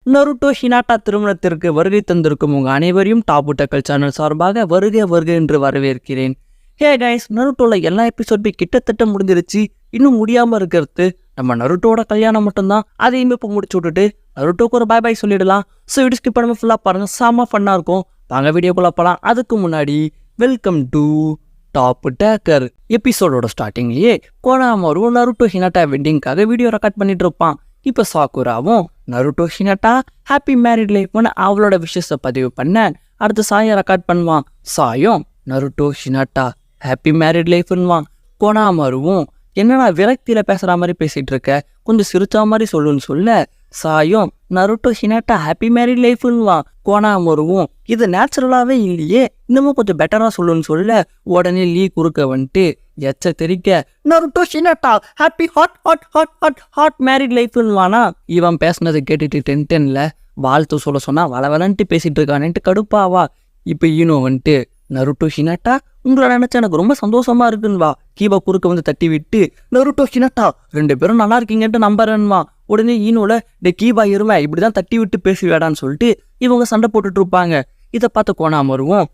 Naruto Hinata திருமணத்திற்கு வருகை தந்திருக்கும் உங்கள் அனைவரையும் டாப் டக்கல் சேனல் சார்பாக வருக என்று வரவேற்கிறேன். ஹே கைஸ், நருட்டோல எல்லா எபிசோடுமே கிட்டத்தட்ட முடிஞ்சிருச்சு. இன்னும் முடியாமல் இருக்கிறது நம்ம நருட்டோட கல்யாணம் மட்டும்தான். அதையுமே இப்போ முடிச்சு விட்டுட்டு நருட்டோக்கு ஒரு பாய் சொல்லிடலாம். ஸோ வீடியோ ஸ்கிப் பண்ணாமல் ஃபுல்லாக பாருங்கள், செம்ம ஃபன்னாக இருக்கும். வாங்க வீடியோக்குள்ள போகலாம். அதுக்கு முன்னாடி வெல்கம் டு டாப் டேக்கர். எபிசோடோட ஸ்டார்டிங்லேயே கோனாமரு நருட்டோ ஹினாட்டா வெட்டிங்காக வீடியோ ரெக்கார்ட் பண்ணிட்டு இருப்பான். இப்போ சாக்குராவும் நருட்டோ ஹினாட்டா ஹாப்பி மேரிட் லைஃப்னு அவளோட விஷயத்தை பதிவு பண்ண அடுத்து சாயம் ரெக்கார்ட் பண்ணுவான். சாயம் நருட்டோ ஹினாட்டா ஹாப்பி மேரிட் லைஃப்னுவான். கோனாமருவும் என்னன்னா விரக்தியில் பேசுகிற மாதிரி பேசிகிட்டு இருக்க, கொஞ்சம் சிரிச்சா மாதிரி சொல்லுன்னு சொல்ல சாயம் நருட்டோ ஹினாட்டா ஹாப்பி மேரிட் லைஃப்னுவான். கோனாமருவும் இது நேச்சுரலாகவே இல்லையே, இன்னமும் கொஞ்சம் பெட்டராக சொல்லுன்னு சொல்ல உடனே லீ குறுக்க வந்துட்டு எச்ச தெரிக்க Naruto Hinata happy hot hot hot hot hot married லைஃப்னுவானா. இவன் பேசுனதை கேட்டுட்டு டென்ஷனில் வாழ்த்து சொல்ல சொன்னா வளவலன்ட்டு பேசிட்டு இருக்கானேன்ட்டு கடுப்பாவா. இப்போ ஈனோ வந்துட்டு நருட்டோ ஹினாட்டா உங்களை நினைச்சா எனக்கு ரொம்ப சந்தோஷமா இருக்குன்னுவா. கீபா குறுக்க வந்து தட்டி விட்டு நருட்டோ ஹினாட்டா 2 பேரும் நல்லா இருக்கீங்கன்ட்டு நம்புறேன்வா. உடனே ஈனோல டே கீபா இருமை இப்படிதான் தட்டி விட்டு பேசுவேடான்னு சொல்லிட்டு இவங்க சண்டை போட்டுட்டு இருப்பாங்க. இதை பார்த்து கோனாமருவும்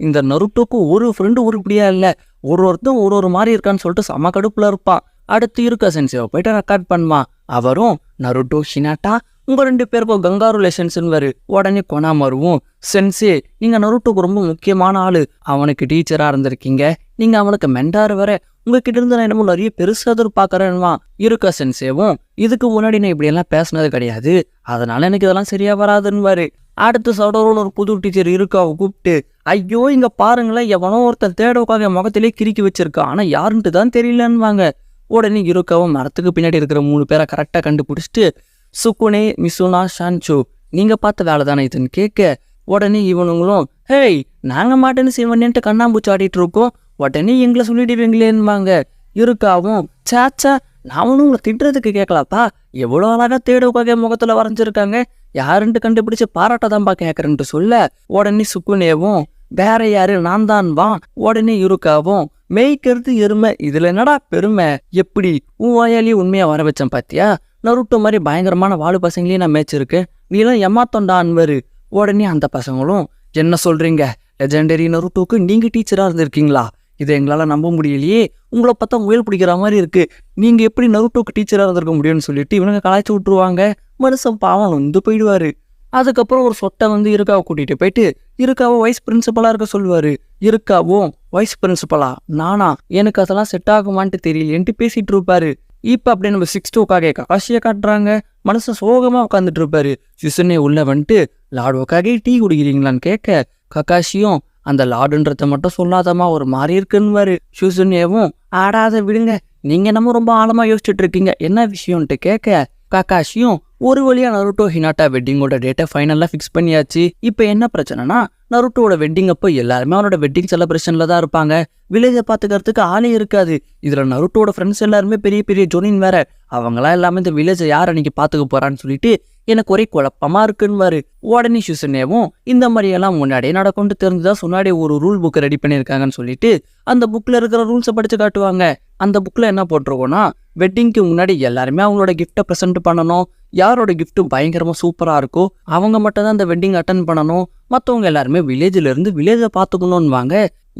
இந்த நருட்டோக்கு ஒரு ஃப்ரெண்டு உருப்படியா இல்லை, ஒருத்தரும் ஒரு மாதிரி இருக்கான்னு சொல்லிட்டு செம கடுப்புல இருப்பான். அடுத்து இருக்க சென்சியை போயிட்டு ரெக்கார்ட் பண்ணுவான். அவரும் நருட்டோ ஹினாட்டா உங்க 2 பேருக்கும் கங்காரு ரிலேஷன்ஸ்னு வரு. உடனே கோனாமருவும் சென்சே நீங்க நருட்டோக்கு ரொம்ப முக்கியமான ஆளு, அவனுக்கு டீச்சரா இருந்திருக்கீங்க, நீங்க அவனுக்கு மென்டார் வர, உங்ககிட்ட இருந்து நான் என்னமோ நிறைய பெருசா எதிர்பார்க்கறேன்வா. இருக்க சென்சேவும் இதுக்கு முன்னாடி நான் இப்படியெல்லாம் பேசினது கிடையாது, அதனால எனக்கு இதெல்லாம் சரியா வராதுன்னு. அடுத்து சடோரோன்னு ஒரு புது டீச்சர் இருக்காவை கூப்பிட்டு ஐயோ இங்க பாருங்களேன், எவனோ ஒருத்தர் தேடவுக்காக முகத்திலே கிறுக்கி வச்சிருக்கான், ஆனா யாருன்ட்டு தான் தெரியலன்னுவாங்க. உடனே இருக்காவும் மரத்துக்கு பின்னாடி இருக்கிற 3 பேரை கரெக்டாக கண்டுபிடிச்சிட்டு சுக்குனே மிசுனா ஷான்சோ நீங்க பார்த்த வேலை தானே இதுன்னு கேட்க உடனே இவனுங்களும் ஹேய் நாங்க மாட்டேன்னு சிவன்ட்டு கண்ணாம்பூச்சி ஆடிட்டு இருக்கோம், உடனே எங்களை சொல்லிடுவீங்களேன்னுவாங்க. இருக்காவும் சாச்சா நானும் உங்களை திட்டுறதுக்கு கேட்கலாப்பா, எவ்வளோ அழகா தேடவுக்காக முகத்துல வரைஞ்சிருக்காங்க, யாருன்ட்டு கண்டுபிடிச்சு பாராட்டதான்பா கேட்கறேன்ட்டு சொல்ல உடனே சுக்குனேவும் வேற யாரு நான் தான் வா. உடனே இருக்காவும் மேய்க்கிறது எருமை, இதுல என்னடா பெருமை, எப்படி உன் வாயாலேயே உண்மையா வர வச்சேன் பாத்தியா, நருட்டோ மாதிரி பயங்கரமான வாழு பசங்களையும் நான் மேய்ச்சிருக்கேன், நீலாம் ஏமாத்தோண்டான்வரு. உடனே அந்த பசங்களும் என்ன சொல்றீங்க, லெஜெண்டரி நருட்டோக்கு நீங்க டீச்சரா இருந்திருக்கீங்களா, இதை எங்களால நம்ப முடியலையே, உங்களை பார்த்தா முயல் பிடிக்கிற மாதிரி இருக்கு, நீங்க எப்படி நருட்டோக்கு டீச்சரா இருந்திருக்க முடியும்னு சொல்லிட்டு இவனுங்க கலாய்ச்சி விட்டுருவாங்க. மனுஷன் பாவம் வந்து போயிடுவாரு. அதுக்கப்புறம் ஒரு சொட்டை வந்து இருக்காவை கூட்டிட்டு போயிட்டு இருக்காவோ வைஸ் பிரின்சிபலா இருக்க சொல்லுவாரு. இருக்காவும் வைஸ் பிரின்சிபலா நானா, எனக்கு அதெல்லாம் செட் ஆகுமான்ட்டு தெரியலேன்ட்டு பேசிட்டு இருப்பாரு. இப்ப அப்படியே நம்ம 6-2க்காக ககாஷியை காட்டுறாங்க. மனுஷன் சோகமா உட்காந்துட்டு இருப்பாரு. சிசுனே உள்ள வந்துட்டு லாடுவோக்காக டீ குடிக்கிறீங்களான்னு கேட்க ககாஷியும் அந்த லாடுன்றத மட்டும் சொல்லாதமா ஒரு மாதிரி இருக்குன்னு. சுசுனேவும் ஆடாத விடுங்க, நீங்க என்னமோ ரொம்ப ஆழமா யோசிச்சுட்டு இருக்கீங்க, என்ன விஷயம்ட்டு கேட்க ககாஷியும் ஒரு வழியா நருட்டோ ஹினாட்டா வெட்டிங்கோட டேட்டை ஃபைனலா ஃபிக்ஸ் பண்ணியாச்சு. இப்போ என்ன பிரச்சனைனா நருட்டோட வெட்டிங் அப்போ எல்லாருமே அவனோட வெட்டிங் செலிப்ரேஷன்ல தான் இருப்பாங்க, வில்லேஜை பார்த்துக்கிறதுக்கு ஆளே இருக்காது. இதுல நருட்டோட ஃப்ரெண்ட்ஸ் எல்லாருமே பெரிய பெரிய ஜோனின் வேற, அவங்களாம் எல்லாமே இந்த வில்லேஜை யார் அன்னைக்கு பார்த்துக்க போறான்னு சொல்லிட்டு எனக்கு ஒரே குழப்பமா இருக்குன்னு. உடனே சுசுனேவும் இந்த மாதிரியெல்லாம் முன்னாடியே நடக்கும்னு தெரிஞ்சுதான் முன்னாடி ஒரு ரூல் புக் ரெடி பண்ணியிருக்காங்கன்னு சொல்லிட்டு அந்த புக்ல இருக்கிற ரூல்ஸை படிச்சு காட்டுவாங்க. அந்த புக்ல என்ன போட்டிருக்கோன்னா வெட்டிங்க்கு முன்னாடி எல்லாருமே அவங்களோட கிஃப்டை ப்ரெசென்ட் பண்ணணும், யாரோட கிஃப்ட்டு பயங்கரமா சூப்பரா இருக்கோ அவங்க மட்டும் தான் அந்த வெட்டிங் அட்டன் பண்ணணும், மற்றவங்க எல்லாருமே வில்லேஜ்ல இருந்து வில்லேஜை பார்த்துக்கணும்னுவாங்க.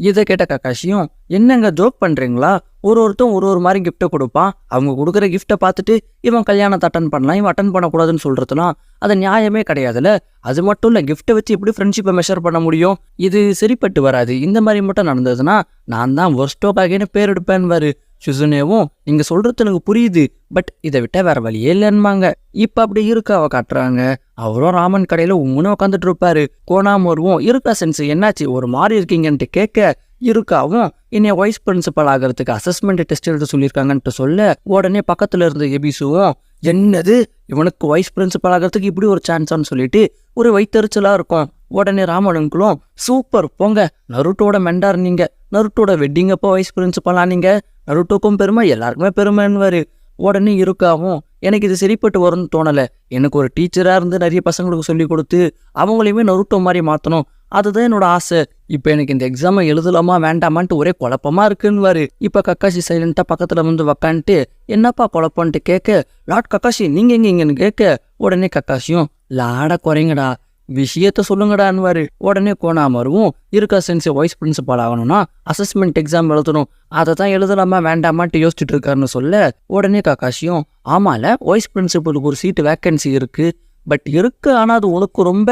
இதை கேட்ட ககாஷியும் என்னங்க ஜோக் பண்றீங்களா, ஒருத்தரும் ஒரு மாதிரி கிஃப்ட்டை கொடுப்பான், அவங்க கொடுக்குற கிஃப்ட்டை பார்த்துட்டு இவன் கல்யாணத்தை அட்டன் பண்ணலாம், இவன் அட்டன் பண்ணக்கூடாதுன்னு சொல்றதுலாம் அது நியாயமே கிடையாதுல்ல, அது மட்டும் இல்லை கிஃப்ட்டை வச்சு எப்படி ஃப்ரெண்ட்ஷிப்பை மெஷர் பண்ண முடியும், இது சரிப்பட்டு வராது, இந்த மாதிரி மட்டும் நடந்ததுன்னா நான் தான் ஒர்ஸ்டோக்காகன்னு பேர் எடுப்பேன்னு. சுசுனேவும் நீங்க சொல்றது எனக்கு புரியுது, பட் இதை விட்ட வேற வழியே இல்லைன்னுவாங்க. இப்ப அப்படி இருக்காவ காட்டுறாங்க. அவரும் ராமன் கடையில உம்முன்னு உட்காந்துட்டு இருப்பாரு. கோனாமருவும் இருக்கா சென்ஸ் என்னாச்சு ஒரு மாதிரி இருக்கீங்கன்ட்டு கேட்க இருக்காவும் என்னைய வைஸ் பிரின்சிபல் ஆகிறதுக்கு அசஸ்மெண்ட் டெஸ்ட் எழுத சொல்லியிருக்காங்கன்ட்டு சொல்ல உடனே பக்கத்துல இருந்த எபிசுவும் என்னது இவனுக்கு வைஸ் பிரின்சிபல் ஆகிறதுக்கு இப்படி ஒரு சான்ஸான்னு சொல்லிட்டு ஒரு வைத்தறிச்சலா இருக்கும். உடனே ராமனுங்களும் சூப்பர் போங்க, நருட்டோட மெண்டார் நீங்க, நருட்டோட வெட்டிங் அப்போ வைஸ் பிரின்சிபலா நீங்க, நருட்டோக்கும் பெருமை எல்லாருக்குமே பெருமைன்னு. உடனே இருக்காவும் எனக்கு இது சரிப்பட்டு வரும்னு தோணலை, எனக்கு ஒரு டீச்சராக இருந்து நிறைய பசங்களுக்கு சொல்லி கொடுத்து அவங்களையுமே நருட்டோ மாதிரி மாற்றணும், அதுதான் என்னோட ஆசை, இப்போ எனக்கு இந்த எக்ஸாமை எழுதலாமா வேண்டாமான்ட்டு ஒரே குழப்பமா இருக்குன்னு. இப்போ கக்காஷி சைலண்டா பக்கத்துல வந்து உக்காந்துட்டு என்னப்பா குழப்பம்ன்ட்டு கேட்க லார்ட் கக்காஷி நீங்க எங்க இங்கன்னு கேட்க உடனே கக்காஷியும் லாட குறைங்கடா, விஷயத்த சொல்லுங்கடான்னுவாரு. உடனே கோனாமருவும் இருக்கா சென்சி வைஸ் பிரின்சிபால் ஆகணும்னா அசஸ்மெண்ட் எக்ஸாம் எழுதணும், அதை தான் எழுதலாமா வேண்டாமான்ட்டு யோசிச்சுட்டு இருக்காருன்னு சொல்ல உடனே கக்காஷியும் ஆமால வைஸ் பிரின்சிபலுக்கு ஒரு சீட்டு வேக்கன்சி இருக்கு, பட் இருக்கு ஆனால் அது உனக்கு ரொம்ப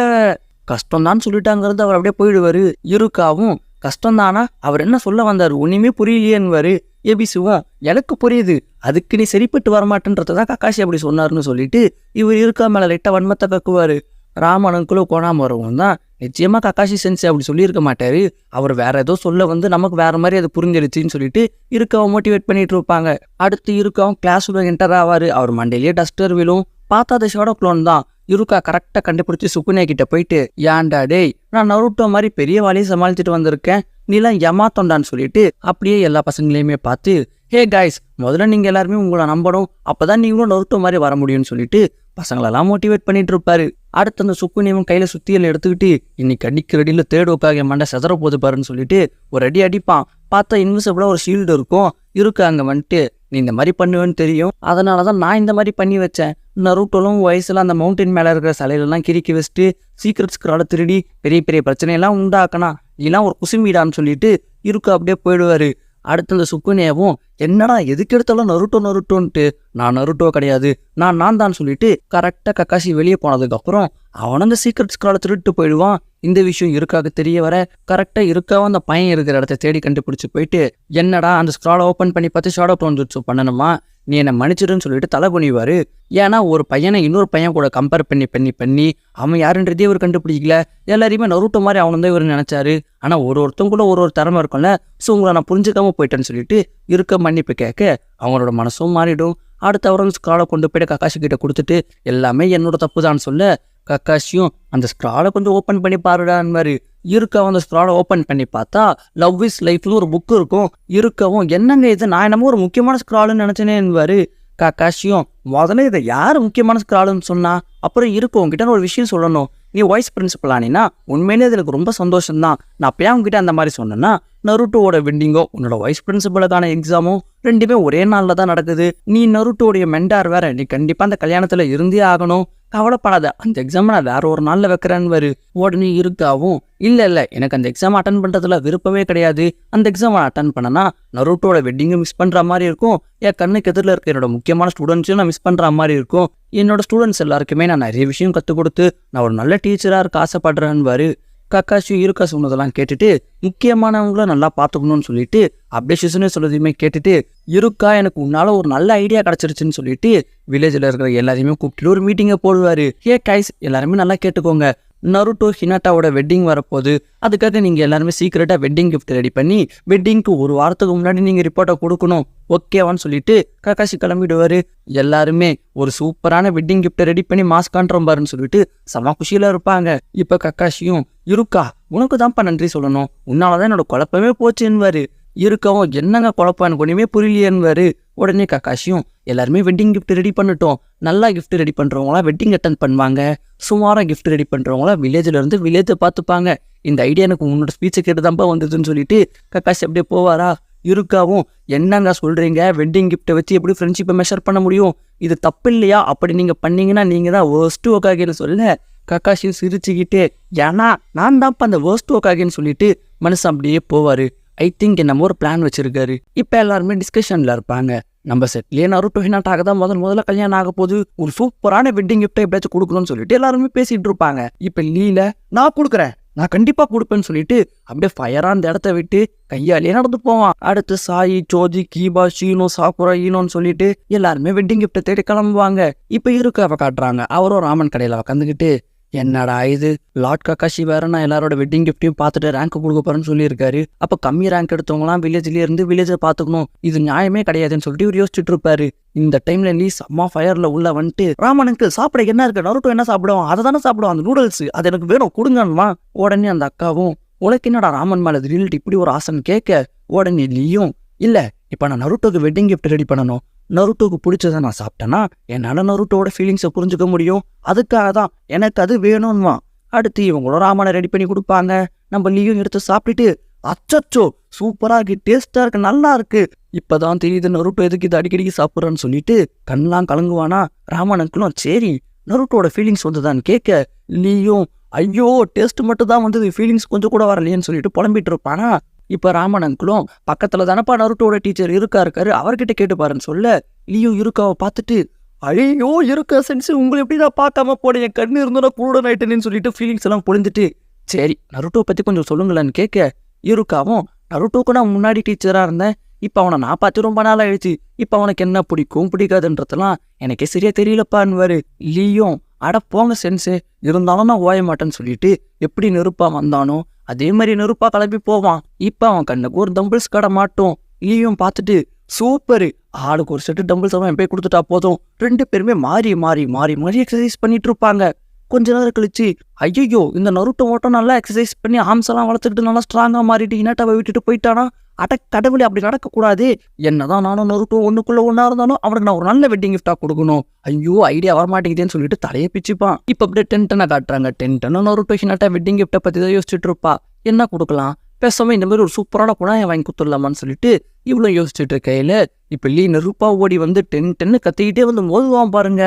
கஷ்டம்தான் சொல்லிட்டாங்கிறது அவர் அப்படியே போயிடுவாரு. இருக்காவும் கஷ்டம்தானா, அவர் என்ன சொல்ல வந்தார் ஒன்றுமே புரியலையேன்னுவாரு. எபிசுவும் எனக்கு புரியுது, அதுக்கு நீ சரிப்பட்டு வரமாட்டேன்றதான் கக்காஷி அப்படி சொன்னார்னு சொல்லிட்டு இவர் இருக்கா மேலே லைட்டாக வன்மத்தை கக்குவார். ராமனுக்குள்ள கோணாமரவும் தான் நிச்சயமா கக்காஷி சென்சி அப்படி சொல்லியிருக்க மாட்டாரு, அவர் வேற ஏதோ சொல்ல வந்து நமக்கு வேற மாதிரி அது புரிஞ்சிருச்சுன்னு சொல்லிட்டு இருக்காவும் மோட்டிவேட் பண்ணிட்டு இருப்பாங்க. அடுத்து இருக்காவும் கிளாஸ் உள்ள என்டர் ஆவாரு. அவர் மண்டையிலேயே டஸ்டர் விழும். பார்த்தா அது ஷேடோ க்ளோன் தான். இருக்கா கரெக்டாக கண்டுபிடிச்சி சுக்குனே கிட்ட போயிட்டு ஏன்டா டேய், நான் நருட்டோ மாதிரி பெரிய வாலியை சமாளிச்சுட்டு வந்திருக்கேன், நீலாம் ஏமாத்தோண்டான்னு சொல்லிட்டு அப்படியே எல்லா பசங்களையுமே பார்த்து ஹே கைஸ், முதல்ல நீங்கள் எல்லாருமே உங்களை நம்பணும், அப்போதான் நீங்களும் நருட்டோ மாதிரி வர முடியும்னு சொல்லிட்டு பசங்களெல்லாம் மோட்டிவேட் பண்ணிட்டு இருப்பாரு. அடுத்து அந்த சுக்குனியும் கையில் சுத்தியல் எடுத்துக்கிட்டு இன்னைக்கு அடிக்கிற அடியில் தேர்ட் ஒக்காக மண்டை செதற போது பாருன்னு சொல்லிட்டு ஒரு அடி அடிப்பான். பார்த்தா இன்விசிபிளாக ஒரு ஷீல்டு இருக்கும். இருக்கு அங்கே வந்துட்டு நீ இந்த மாதிரி பண்ணுவேன்னு தெரியும், அதனால தான் நான் இந்த மாதிரி பண்ணி வச்சேன். நருட்டோலும் வயசுல அந்த மவுண்டன் மேலே இருக்கிற சிலையிலெல்லாம் கிறுக்கி வச்சுட்டு சீக்ரெட் ஸ்க்ராலை திருடி பெரிய பெரிய பிரச்சனையெல்லாம் உண்டாக்கணும், இதெல்லாம் ஒரு குசும்பிடான்னு சொல்லிட்டு இருக்கு அப்படியே போயிடுவாரு. அடுத்து அந்த சுக்குனேவும் என்னடா எதுக்கு எடுத்தாலும் நருட்டோன்ட்டு, நான் நருட்டோ கிடையாது, நான் தான் சொல்லிட்டு கரெக்டாக கக்காஷி வெளியே போனதுக்கப்புறம் அவன் அந்த சீக்ரெட் ஸ்க்ராலை திருட்டு போயிடுவான். இந்த விஷயம் இருக்காக தெரிய வர கரெக்டாக இருக்காவும் அந்த பையன் இருக்கிற இடத்த தேடி கண்டுபிடிச்சி போயிட்டு என்னடா அந்த ஸ்க்ராலை ஓப்பன் பண்ணி பார்த்து ஷேடோ க்ளோன் ஜுட்சு பண்ணணுமா, நீ என்னை மன்னிச்சிடுன்னு சொல்லிட்டு தலை குனிவார். ஏன்னா ஒரு பையனை இன்னொரு பையன் கூட கம்பேர் பண்ணி அவன் யாருன்றதே இவர் கண்டுபிடிக்கல, எல்லாரையுமே நருட்டோ மாதிரி அவனு தான் இவர் நினைச்சாரு. ஆனால் ஒருத்தவங்க கூட ஒரு திறமை இருக்கும்ல, ஸோ உங்களை நான் புரிஞ்சுக்காம போயிட்டேன்னு சொல்லிட்டு இருக்க மன்னிப்பு கேட்க அவங்களோட மனசும் மாறிடும். அடுத்து அவர்கள் ஸ்க்ராலை கொண்டு போய்ட்டு கக்காஷி கிட்ட கொடுத்துட்டு எல்லாமே என்னோட தப்பு தான் சொல்ல கக்காஷியும் அந்த ஸ்க்ராலை கொஞ்சம் ஓப்பன் பண்ணி பாருடான்னு இருக்கவும் அந்த ஸ்க்ராலை ஓப்பன் பண்ணி பார்த்தா லவ் இஸ் லைஃப்னு ஒரு புக்கு இருக்கும். இருக்கவும் என்னங்க இது, நான் என்னமோ ஒரு முக்கியமான ஸ்க்ராலுன்னு நினச்சேனேன்னுவாரு. கக்காஷியும் முதல்ல இதை யார் முக்கியமான ஸ்க்ராலுன்னு சொன்னா, அப்புறம் இருக்கும் உங்ககிட்ட ஒரு விஷயம் சொல்லணும், நீ வைஸ் பிரின்சிபல் ஆனினா உண்மையிலே அது எனக்கு ரொம்ப சந்தோஷம்தான், நான் அப்பயே அவங்ககிட்ட அந்த மாதிரி சொன்னேன்னா நருட்டோட வெட்டிங்கோ உன்னோட வைஸ் பிரின்சிபலுக்கான எக்ஸாமும் ரெண்டுமே ஒரே நாளில் தான் நடக்குது, நீ நருட்டோடைய மெண்டார் வேற, நீ கண்டிப்பாக அந்த கல்யாணத்தில் இருந்தே ஆகணும், கவலைப்படாத, அந்த எக்ஸாமை நான் வேற ஒரு நாளில் வைக்கிறேன்னு உடனே இருக்காவும் இல்லை எனக்கு அந்த எக்ஸாம் அட்டன் பண்ணுறதுல விருப்பமே கிடையாது, அந்த எக்ஸாமை அட்டன் பண்ணனா நருட்டோட வெட்டிங்கும் மிஸ் பண்ணுற மாதிரி இருக்கும், என் கண்ணுக்கு எதிரில் இருக்க என்னோட முக்கியமான ஸ்டூடெண்ட்ஸையும் நான் மிஸ் பண்ணுற மாதிரி இருக்கும், என்னோட ஸ்டூடெண்ட்ஸ் எல்லாருக்குமே நான் நிறைய விஷயம் கற்றுக் கொடுத்து நான் ஒரு நல்ல டீச்சராக இருக்க ஆசைப்படுறேன்னு கக்காஷி இருக்கா சொன்னதெல்லாம் கேட்டுட்டு முக்கியமானவங்கள நல்லா பார்த்துக்கணும்னு சொல்லிட்டு அப்டேஷனே சொல்லுறதையுமே கேட்டுட்டு இருக்கா எனக்கு உன்னால ஒரு நல்ல ஐடியா கிடச்சிருச்சுன்னு சொல்லிட்டு வில்லேஜில் இருக்கிற எல்லாரையுமே கூப்பிட்டு ஒரு மீட்டிங்கை போடுவார். ஹே கைஸ், எல்லாருமே நல்லா கேட்டுக்கோங்க, நருட்டோ ஹினாட்டாவோட வெட்டிங் வரப்போகுது, அதுக்காக நீங்கள் எல்லாருமே சீக்கிரட்டாக வெட்டிங் கிஃப்ட் ரெடி பண்ணி வெட்டிங்க்கு ஒரு வாரத்துக்கு முன்னாடி நீங்கள் ரிப்போர்ட்டை கொடுக்கணும், ஓகேவான்னு சொல்லிட்டு கக்காஷி கிளம்பிடுவார். எல்லாருமே ஒரு சூப்பரான வெட்டிங் கிஃப்ட்டை ரெடி பண்ணி மாஸ்க் காண்றோம் பாருன்னு சொல்லிட்டு செம குஷியில் இருப்பாங்க. இப்போ கக்காஷியும் இருக்கா உனக்கு தான்ப்பா நன்றி சொல்லணும், உன்னால தான் என்னோட குழப்பமே போச்சுன்னுவாரு. இருக்கவும் என்னங்க குழப்பம் எனக்கு ஒன்றுமே புரியலையேன்னுவாரு. உடனே கக்காஷியும் எல்லாருமே வெட்டிங் கிஃப்ட் ரெடி பண்ணிட்டோம், நல்லா கிஃப்ட் ரெடி பண்ணுறவங்களாம் வெட்டிங் அட்டன் பண்ணுவாங்க, சுமாராக கிஃப்ட் ரெடி பண்ணுறவங்களாம் வில்லேஜில் இருந்து வில்லேஜை பார்த்துப்பாங்க, இந்த ஐடியா எனக்கு உன்னோட ஸ்பீச்சை கேட்டு தான்ப்பா வந்ததுன்னு சொல்லிட்டு கக்காஷி அப்படியே போவாரா. இருக்காவும் என்னங்க சொல்கிறீங்க, வெட்டிங் கிஃப்ட்டை வச்சு எப்படி ஃப்ரெண்ட்ஷிப்பை மெஷர் பண்ண முடியும், இது தப்பு இல்லையா, அப்படி நீங்கள் பண்ணீங்கன்னா நீங்கள் தான் வேர்ஸ்ட் ஒக்காகேன்னு சொல்ல கக்காஷியும் சிரிச்சுக்கிட்டே ஏன்னா நான் தான்ப்பா அந்த வேர்ஸ்ட் ஒக்காகேன்னு சொல்லிட்டு மனுஷன் அப்படியே போவார். ஐ திங்க் என்னமோ ஒரு பிளான் வச்சிருக்காரு. இப்போ எல்லாருமே டிஸ்கஷனில் இருப்பாங்க. நம்ம செட்லேயே நருட்டோ ஹினாட்டாக தான் முதல்ல கல்யாணம் ஆக போது, ஒரு சூப்பரான வெட்டிங் கிஃப்ட்டை எப்படியாச்சும் கொடுக்கணும்னு சொல்லிட்டு எல்லாருமே பேசிட்டு இருப்பாங்க. இப்போ லீல நான் கொடுக்குறேன், நான் கண்டிப்பாக கொடுப்பேன்னு சொல்லிட்டு அப்படியே ஃபயராக அந்த இடத்த விட்டு கையாலேயே நடந்து போவான். அடுத்து சாயி, சோஜி, கீபா, ஷீனோ, சாக்குரா, ஈனோன்னு சொல்லிட்டு எல்லாருமே வெட்டிங் கிஃப்ட்டை தேடி கிளம்புவாங்க. இப்போ இருக்காவை காட்டுறாங்க. அவரும் ராமன் கடையில் உட்காந்துக்கிட்டு என்னடா இது லார்ட் கக்காஷி வேற நான் எல்லாரோட வெட்டிங் கிஃப்ட்டையும் பார்த்துட்டு ரேங்க் கொடுக்க போறேன்னு சொல்லியிருக்காரு, அப்போ கம்மி ரேங்க் எடுத்தவங்களாம் வில்லேஜ்லேயே இருந்து வில்லேஜை பார்த்துக்கணும், இது நியாயமே கிடையாதுன்னு சொல்லிட்டு இவர் யோசிச்சுட்டு இருப்பாரு. இந்த டைம்ல லீ அம்மா ஃபயர்ல உள்ள வந்துட்டு ராமனுக்கு சாப்பிட என்ன இருக்கு, நருட்டோ என்ன சாப்பிடுவோம் அதை தானே சாப்பிடுவோம், அந்த நூடுல்ஸ் அது எனக்கு வேணும் கொடுங்கன்மா. உடனே அந்த அக்காவும் உனக்கு என்னடா ராமன் மேலே திடீர்னு இப்படி ஒரு ஆசைன்னு கேட்க உடனே லீயும் இல்லை இப்போ நான் நருட்டோக்கு வெட்டிங் கிஃப்ட் ரெடி பண்ணணும், நருட்டோக்கு பிடிச்சதை நான் சாப்பிட்டேன்னா என்னால் நருட்டோட ஃபீலிங்ஸை புரிஞ்சுக்க முடியும், அதுக்காக தான் எனக்கு அது வேணும்மா. அடுத்து இவங்களும் ராமனை ரெடி பண்ணி கொடுப்பாங்க. நம்ம லீயும் எடுத்து சாப்பிட்டுட்டு அச்சச்சோ சூப்பராக இருக்கு, டேஸ்டாக இருக்கு, நல்லா இருக்கு, இப்போதான் தெரியுது நருட்டோ எதுக்கு இது அடிக்கடிக்கு சாப்பிட்றான்னு சொல்லிட்டு கண்ணெலாம் கலங்குவானா. ராமனுக்குள்ளும் சரி நருட்டோட ஃபீலிங்ஸ் வந்துதான்னு கேட்க லீயும் ஐயோ டெஸ்ட் மட்டும் தான் வந்தது, ஃபீலிங்ஸ் கொஞ்சம் கூட வரலையேன்னு சொல்லிட்டு புலம்பிட்டு இருப்பானா. இப்போ ராமன் அங்கிளும் பக்கத்தில் தானப்பா நருட்டோட டீச்சர் இருக்காரு, அவர்கிட்ட கேட்டுப்பாருன்னு சொல்ல லீயும் இருக்காவை பார்த்துட்டு ஐயோ இருக்கா சென்ஸ் உங்களை எப்படி தான் பார்க்காம போட என் கண்ணு இருந்தோன்னா குருடன் ஆயிட்டேன்னு சொல்லிட்டு ஃபீலிங்ஸ் எல்லாம் பொழிஞ்சிட்டு சரி நருட்டோ பற்றி கொஞ்சம் சொல்லுங்களேன்னு கேட்க இருக்காவும் நருட்டோக்கு நான் முன்னாடி டீச்சராக இருந்தேன், இப்போ அவனை நான் பார்த்து ரொம்ப நாள் ஆயிடுச்சு, இப்போ அவனுக்கு என்ன பிடிக்கும் பிடிக்காதுன்றதெல்லாம் எனக்கே சரியா தெரியலப்பான்னு லீயும் அட போங்க சென்ஸு, இருந்தாலும் நான் ஓய மாட்டேன்னு சொல்லிட்டு எப்படி நெருப்பா வந்தானோ அதே மாதிரி நெருப்பா கிளம்பி போவான். இப்போ அவன் கண்ணுக்கு ஒரு டம்பிள்ஸ் கடை மாட்டோம். லீயும் பார்த்துட்டு சூப்பரு, ஆளுக்கு ஒரு செட்டு டம்பிள்ஸ் அவன் போய் கொடுத்துட்டா போதும். 2 பேருமே மாறி மாறி மாறி மாறி எக்ஸசைஸ் பண்ணிட்டு இருப்பாங்க. கொஞ்ச நேரம் கழிச்சு ஐயோ இந்த நருட்டோ மட்டும் நல்லா எக்ஸசைஸ் பண்ணி ஆம்ஸ் எல்லாம் வளர்த்துக்கிட்டு நல்லா ஸ்ட்ராங்கா மாறிட்டு இனாட்டாவை விட்டுட்டு போயிட்டானா. அட கடவுளே, அப்படி நடக்கக்கூடாது. என்னதான் நானும் நருட்டோ ஒண்ணுக்குள்ள ஒன்னா இருந்தாலும் அவனுக்கு நான் ஒரு நல்ல வெட்டிங் கிஃப்டா கொடுக்கணும். ஐயோ ஐடியா வரமாட்டேங்குதுன்னு சொல்லிட்டு தலையை பிச்சுப்பான். இப்ப அப்படியே டென்டனை காட்டுறாங்க. டென்டனும் நருட்டோ ஹினாட்டா வெட்டிங் கிஃப்டை பத்தி தான் யோசிச்சுட்டு இருப்பா. என்ன கொடுக்கலாம், பேசாம இந்த மாதிரி ஒரு சூப்பரான குணாயை வாங்கி கொடுத்துடலாமான்னு சொல்லிட்டு இவ்வளவு யோசிச்சுட்டு இருக்கையில இப்ப லீ நெருப்பா ஓடி வந்து டென்டன்னு கத்திக்கிட்டே வந்து மோதுவான் பாருங்க.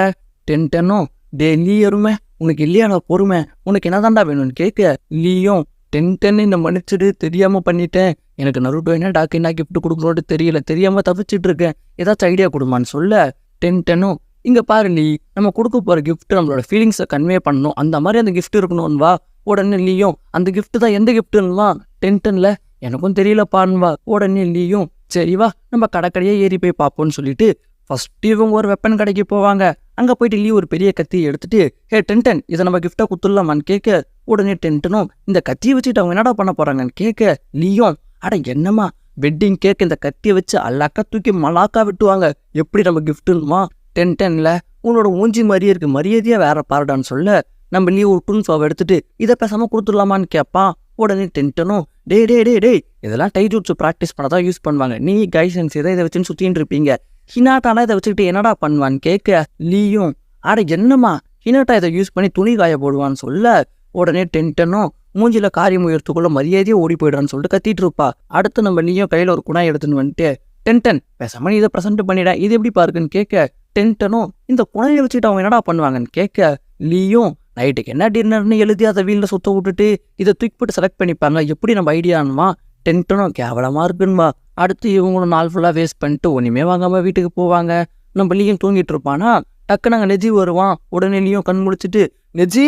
டென்டனும் டே லீ அருமை, உனக்கு இல்லையாடா பொறுமை, உனக்கு என்னதான்டா வேணும்னு கேட்க லீயும் டென்டன்னு இந்த மன்னிச்சுடு, தெரியாம பண்ணிட்டேன், எனக்கு நருட்டோ என்ன டாக்கு என்ன கிஃப்ட் கொடுக்கணும்னு தெரியல, தெரியாம தப்பிச்சுட்டு இருக்கேன், ஏதாச்சும் ஐடியா கொடுமான்னு சொல்ல டென்டனும் இங்க பாரு லீ, நம்ம கொடுக்க போற கிஃப்ட் நம்மளோட ஃபீலிங்ஸை கன்வே பண்ணணும், அந்த மாதிரி அந்த கிஃப்ட் இருக்கணும்னு வா. உடனே லீயும் அந்த கிஃப்ட் தான் எந்த கிஃப்ட்னுவா. டென்டன்ல எனக்கும் தெரியலப்பான்வா. உடனே லீயும் சரி வா நம்ம கடைக்கடையே ஏறி போய் பார்ப்போம்னு சொல்லிட்டு ஃபர்ஸ்ட் இவங்க ஒரு வெப்பன் கடைக்கு போவாங்க. அங்க போயிட்டு லீ ஒரு பெரிய கத்தியை எடுத்துட்டு ஹே டென்டன் இதை நம்ம கிஃப்டா குத்துடலாமான்னு கேட்க உடனே டென்டனும் இந்த கத்தியை வச்சுட்டு அவங்க என்னடா பண்ண போறாங்கன்னு கேட்க லீயும் அட என்னம்மா வெட்டிங் கேக் இந்த கத்தியை வச்சு அல்லாக்கா தூக்கி மலாக்கா விட்டுவாங்க, எப்படி நம்ம கிஃப்ட்டுமா. டென்டன்ல உன்னோட மூஞ்சி மாதிரியே இருக்கு, மரியாதையா வேற பாருடான்னு சொல்ல நம்ம லீ ஒரு டுன்ஃபாவை எடுத்துட்டு இதை பேசாம கொடுத்துடலாமான்னு கேட்பான். உடனே டென்டனும் டே டே டே டே இதெல்லாம் டைஜூட்ஸு ப்ராக்டிஸ் பண்ண தான் யூஸ் பண்ணுவாங்க, நீ கைசன்ஸ் இதை வச்சுன்னு சுற்றின்னு இருப்பீங்க, ஹினாட்டாலாம் இதை வச்சுக்கிட்டு என்னடா பண்ணுவான்னு கேட்க லீயும் அட என்னம்மா ஹினாட்டா இதை யூஸ் பண்ணி துணி காய போடுவான்னு சொல்ல உடனே டென்டனும் மூஞ்சில காரியம் உயர்த்துக்குள்ள மரியாதையே ஓடி போயிடான்னு சொல்லிட்டு கத்திட்டு இருப்பா. அடுத்து நம்ம லீயும் கையில ஒரு குணாய் எடுத்துன்னு வந்துட்டு டென்டன் பேசாம நீ இதை ப்ரெசென்ட் பண்ணிட, இது எப்படி பாருக்குன்னு கேட்க டென்டனும் இந்த குணாயை வச்சுட்டு அவங்க என்னடா பண்ணுவாங்கன்னு கேட்க லீயும் நைட்டுக்கு என்ன டின்னர்னு எழுதி அதை வீட்டில் சுத்த விட்டுட்டு இதை தூக்கி போட்டு செலக்ட் பண்ணிப்பாங்க, எப்படி நம்ம ஐடியானுமா. டென்டனும் கேவலமா இருக்குன்னுவா. அடுத்து இவங்களும் நாள் ஃபுல்லாக வேஸ்ட் பண்ணிட்டு ஒன்றுமே வாங்காம வீட்டுக்கு போவாங்க. நம்ம லீயும் தூங்கிட்டு இருப்பானா டக்குன்னு அங்கே நெஜி வருவான். உடனே லீயும் கண் முடிச்சுட்டு நெஜி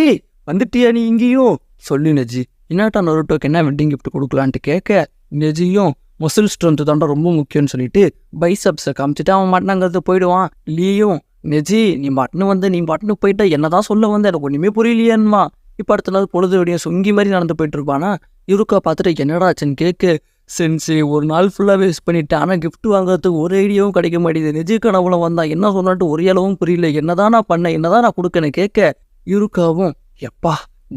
வந்துட்டியா நீ இங்கேயும் சொல்லு நெஜி, இன்னாட்டா நருட்டோக்கு என்ன வெட்டிங் கிஃப்ட் கொடுக்கலான்ட்டு கேட்க நெஜியும் மசில் ஸ்ட்ரென்த் தாண்டா ரொம்ப முக்கியம்னு சொல்லிட்டு பைசப்ஸை காமிச்சிட்டு அவன் மாட்டினாங்கிறது போயிடுவான். லீயும் நெஜி நீ பாட்டுன்னு போயிட்டா என்னதான் சொல்ல வந்து எனக்கு ஒன்றுமே புரியலையேன்மா. இப்போ அடுத்த நாள் பொழுது விடிய சொங்கி மாதிரி நடந்து போயிட்டு இருப்பானா. இருக்கா பார்த்துட்டு என்னடா ஆச்சுன்னு கேட்க சென்ஸு ஒரு நாள் ஃபுல்லாக வேஸ்ட் பண்ணிட்டேன், ஆனால் கிஃப்ட் வாங்குறதுக்கு ஒரு ஐடியாவும் கிடைக்க மாட்டேங்குது, நெஜி கனவுல வந்தான் என்ன சொன்னாட்டு ஒரு அளவும் புரியல, என்னதான் நான் பண்ணேன் என்னதான் நான் கொடுக்கன்னு கேட்க இருக்காவும் எப்பா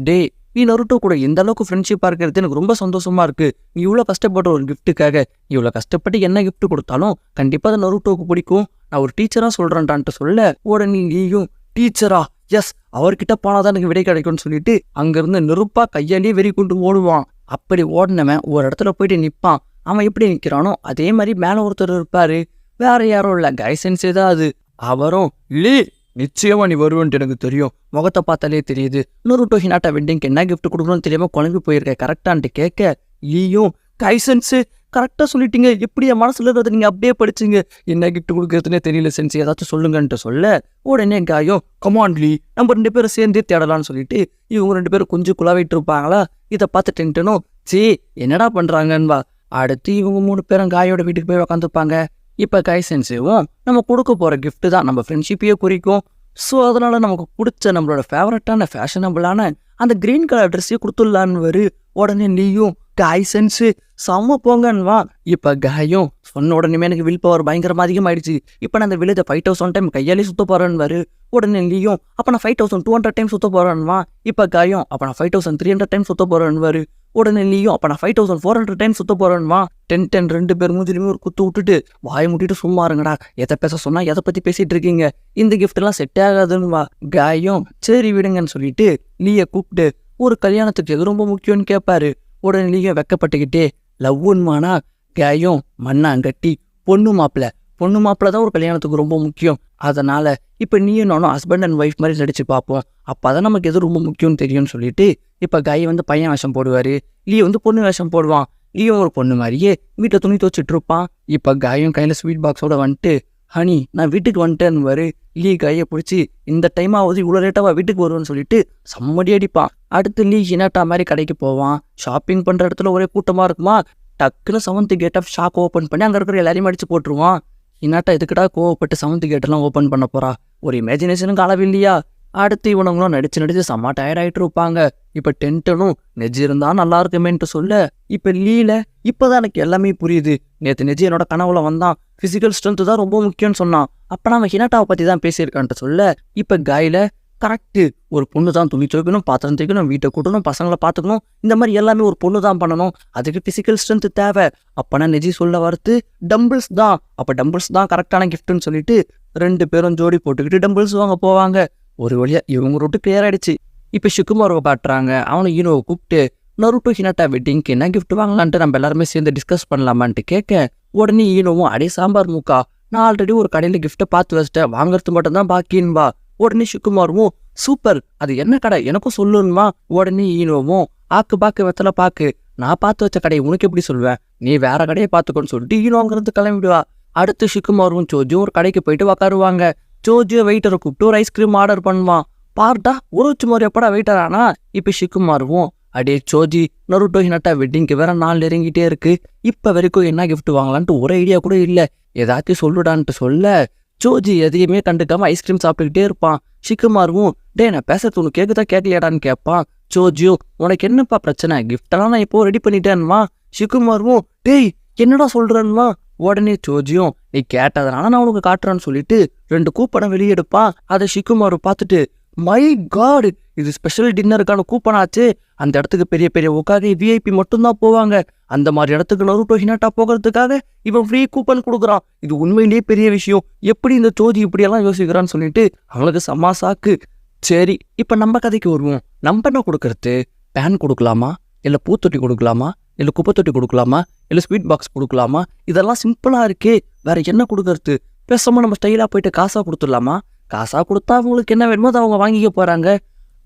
டே நீ நருட்டோ கூட எந்த அளவுக்கு ஃப்ரெண்ட்ஷிப்பாக இருக்கிறது எனக்கு ரொம்ப சந்தோஷமா இருக்கு, நீ இவ்வளோ கஷ்டப்பட்ட ஒரு கிஃப்ட்டுக்காக இவ்வளோ கஷ்டப்பட்டு என்ன கிஃப்ட் கொடுத்தாலும் கண்டிப்பாக அதை நருட்டோவுக்கு பிடிக்கும், நான் ஒரு டீச்சராக சொல்கிறேன்டான்ட்டு சொல்ல உடனே நீயும் டீச்சரா எஸ் அவர்கிட்ட போனாதான் எனக்கு விடை கிடைக்கும்னு சொல்லிட்டு அங்கேருந்து நெருப்பா கையாலேயே வெறி கொண்டு ஓடுவான். அப்படி ஓடினவன் ஒரு இடத்துல போயிட்டு நிற்பான். அவன் எப்படி நிற்கிறானோ அதே மாதிரி மேலே ஒருத்தர் இருப்பாரு, வேற யாரும் இல்லை கைசன்ஸே தான் அது. அவரும் இல்லே நிச்சயமா நீ வருவன்ட்டு எனக்கு தெரியும், முகத்தை பார்த்தாலே தெரியுது, நருட்டோ ஹினாட்டா வெட்டிங்க்கு என்ன கிஃப்ட் கொடுக்கணும்னு தெரியாம குழம்பு போயிருக்க கரெக்டான்ட்டு கேட்க லீயும் கைசன்ஸு கரெக்டாக சொல்லிட்டீங்க, எப்படி என் மனசுல இருக்கிறத நீங்கள் அப்படியே படிச்சிங்க, என்ன கிஃப்ட் கொடுக்கறதுனே தெரியல சென்ஸ் ஏதாச்சும் சொல்லுங்கன்ட்டு சொல்ல உடனே காயம் கமான்லி நம்ம 2 பேரும் சேர்ந்தே தேடலான்னு சொல்லிட்டு இவங்க 2 பேரும் கொஞ்சம் குழாவிட்டு இருப்பாங்களா. இதை பார்த்து டென்டனும் சே என்னடா பண்ணுறாங்கன்னுவா. அடுத்து இவங்க 3 பேரும் காயோட வீட்டுக்கு போய் உக்காந்துப்பாங்க. இப்போ கைசன்ஸுவும் நம்ம கொடுக்க போகிற கிஃப்ட் தான் நம்ம ஃப்ரெண்ட்ஷிப்பையே குறிக்கும். ஸோ அதனால நமக்கு பிடிச்ச நம்மளோட ஃபேவரட்டான ஃபேஷனபிளான அந்த கிரீன் கலர் ட்ரெஸ்ஸையே கொடுத்துடலான்னு வரு. உடனே நீயும் கைசன்ஸு செம்ம போங்கன்னுவா. இப்போ காயும் சொன்ன உடனே எனக்கு வில் பவர் பயங்கரமாக அதிகமாகிடுச்சு, இப்போ நான் அந்த வில்லேஜை 5000 டைம் கையாலே சுத்த போகிறேன்னு வரு. உடனே லீயும் அப்போ நான் 5200 டைம் சுத்த போகிறேன்வா. இப்போ காயும் அப்போ நான் 5300 டைம் சுத்த போகிறேன்னு வரு. உடனே லீயும் அப்போ நான் 5400 டைம் சுத்த போகிறேன்வா. 10 2 பேர் மூஞ்சிலுமே ஒரு குத்து விட்டுட்டு வாயை முட்டிட்டு சும்மா இருங்கடா, எதை பேச சொன்னா எதை பற்றி பேசிகிட்டு இருக்கீங்க, இந்த கிஃப்ட்லாம் செட் ஆகாதுன்னுவா. காயும் சரி விடுங்கன்னு சொல்லிட்டு லீயை கூப்பிட்டு ஒரு கல்யாணத்துக்கு எது ரொம்ப முக்கியம்னு கேட்பாரு. உடனே லீயை வெக்கப்பட்டுக்கிட்டே லவ்வுன்மானா. காயும் மண்ணாங்கட்டி பொண்ணு மாப்பிள்ள பொண்ணு மாப்பிள்ள தான் ஒரு கல்யாணத்துக்கு ரொம்ப முக்கியம். அதனால இப்போ நீயும் நானும் ஹஸ்பண்ட் அண்ட் ஒய்ஃப் மாதிரி நடிச்சு பார்ப்போம். அப்போதான் நமக்கு எது ரொம்ப முக்கியம்னு தெரியும்னு சொல்லிட்டு இப்போ கை வந்து பையன் வேஷம் போடுவார், லீ வந்து பொண்ணு வேஷம் போடுவான். லீயும் ஒரு பொண்ணு மாதிரியே வீட்டில் துணி துவச்சிட்டு இருப்பான். இப்போ காயும் கையில் ஸ்வீட் பாக்ஸோட வந்துட்டு ஹனி நான் வீட்டுக்கு வந்துட்டேன்னு லீ கையை பிடிச்சி இந்த டைம் ஆகுது இவ்வளோ லேட்டாக வீட்டுக்கு வருவேன்னு சொல்லிட்டு செம்மடி அடிப்பான். அடுத்து லீ ஹினாட்டா மாதிரி கடைக்கு போவான். ஷாப்பிங் பண்ணுற இடத்துல ஒரே கூட்டமாக இருக்குமா, டக்குன்னு 7th gate of shock open பண்ணி அங்கே இருக்கிற எல்லாரையும் அடிச்சு போட்டுருவான். ஹினாட்டா எதுக்குடா கோவப்பட்டு 7th கேட்டெல்லாம் ஓப்பன் பண்ண போறா, ஒரு இமேஜினேஷனுக்கு அளவு இல்லையா. அடுத்து இவனுங்களும் நடிச்சு செம்ம டயர்டாயிட்டு இருப்பாங்க. இப்போ டென்டனும் நெஜி இருந்தா நல்லா இருக்குமேன்ட்டு சொல்ல இப்போ லீல இப்போதான் எனக்கு எல்லாமே புரியுது. நேற்று நெஜி என்னோட கனவுல வந்தான், ஃபிசிக்கல் ஸ்ட்ரென்த்து தான் ரொம்ப முக்கியம்னு சொன்னான். அப்போ நம்ம ஹினாட்டாவை பற்றி தான் பேசியிருக்கான்ட்டு சொல்ல இப்போ காயில கரெக்டு, ஒரு பொண்ணு தான் துணி துவைக்கணும், பாத்திரம் தேய்க்கணும், வீட்டை கூட்டணும், பசங்களை பார்த்துக்கணும், இந்த மாதிரி எல்லாமே ஒரு பொண்ணு தான் பண்ணணும், அதுக்கு ஃபிசிக்கல் ஸ்ட்ரென்த்து தேவை. அப்போனா நெஜி சொல்ல வரது டம்பிள்ஸ் தான். அப்போ டம்பிள்ஸ் தான் கரெக்டான கிஃப்ட்னு சொல்லிட்டு 2 பேரும் ஜோடி போட்டுக்கிட்டு டம்பிள்ஸ் வாங்க போவாங்க. ஒரு வழியாக இவங்க ரூட்டு கிளியர் ஆகிடுச்சு. இப்போ ஷிக்குமாரோவை காட்டுறாங்க. அவனை ஈனோவை கூப்பிட்டு நருட்டோ ஹினாட்டா வெட்டிங்க்கு என்ன கிஃப்ட் வாங்கலான்ட்டு நம்ம எல்லாருமே சேர்ந்து டிஸ்கஸ் பண்ணலாமான்ட்டு கேட்க உடனே ஈனோவும் அடே சாம்பார் மூக்கா, நான் ஆல்ரெடி ஒரு கடையில் கிஃப்ட்டை பார்த்து வச்சிட்டேன், வாங்குறது மட்டும் தான் பாக்கின்வா. உடனே ஷிக்குமாரும் சூப்பர், அது என்ன கடை எனக்கும் சொல்லுன்மா. உடனே ஈனோவும் ஆக்கு பாக்கு வெத்தலை பாக்கு, நான் பார்த்து வச்ச கடையை உனக்கு எப்படி சொல்வேன், நீ வேற கடையை பார்த்துக்கோன்னு சொல்லிட்டு ஈனோங்கிறது கிளம்பிடுவா. அடுத்து ஷிக்குமாரும் சோஜியும் ஒரு கடைக்கு போயிட்டு உக்காருவாங்க. ஜோஜியோ வெயிட்டரை கூப்பிட்டு ஒரு ஐஸ்கிரீம் ஆர்டர் பண்ணுவான். பார்ட்டா ஒரு வச்சு மாதிரி எப்படா வெயிட்டர் ஆனா. இப்போ ஷிக்குமாருவும் அடே சோஜி நருட்டோ ஹினாட்டா வெட்டிங்க்கு வேற நாள் நெருங்கிட்டே இருக்கு, இப்போ வரைக்கும் என்ன கிஃப்ட் வாங்கலான்ட்டு ஒரு ஐடியா கூட இல்லை, ஏதாச்சும் சொல்லுடான்ட்டு சொல்ல ஜோஜி எதையுமே கண்டுக்காம ஐஸ்கிரீம் சாப்பிட்டுக்கிட்டே இருப்பான். ஷிக்குமாருவும் டே நான் பேசுறது உனக்கு கேட்குதா கேட்கலையாடான்னு கேட்பான். ஜோஜியும் உனக்கு என்னப்பா பிரச்சனை, கிஃப்டெல்லாம் நான் இப்போ ரெடி பண்ணிட்டேன்மா. ஷிக்குமாருவும் டேய் என்னடா சொல்றேன்மா. உடனே ஜோஜியும் நீ கேட்டதுனால நான் உனக்கு காட்டுறேன்னு சொல்லிட்டு 2 கூப்பனை வெளியெடுப்பான். அதை ஷிக்குமாரு பார்த்துட்டு மை காட், இது ஸ்பெஷல் டின்னருக்கான கூப்பன் ஆச்சு, அந்த இடத்துக்கு பெரிய பெரிய உட்காந்து விஐபி மட்டும்தான் போவாங்க, அந்த மாதிரி இடத்துக்கு நருட்டோ ஹினாட்டா போகிறதுக்காக இவன் ஃப்ரீ கூப்பன் கொடுக்குறான், இது உண்மையிலேயே பெரிய விஷயம், எப்படி இந்த ஜோஜி இப்படியெல்லாம் யோசிக்கிறான்னு சொல்லிட்டு அவனுக்கு செம்ம சாக்கு. சரி இப்போ நம்ம கதைக்கு வருவோம். நம்ம என்ன கொடுக்கறது, பேன் கொடுக்கலாமா, இல்லை பூத்தொட்டி கொடுக்கலாமா, இல்லை குப்பை தொட்டி கொடுக்கலாமா, இல்லை ஸ்வீட் பாக்ஸ் கொடுக்கலாமா, இதெல்லாம் சிம்பிளாக இருக்கே, வேற என்ன கொடுக்கறது, பேசாமல் நம்ம ஸ்டைலாக போயிட்டு காசாக கொடுத்துடலாமா, காசாக கொடுத்தா அவங்களுக்கு என்ன வேணுமோ அதை அவங்க வாங்கிக்க போகிறாங்க.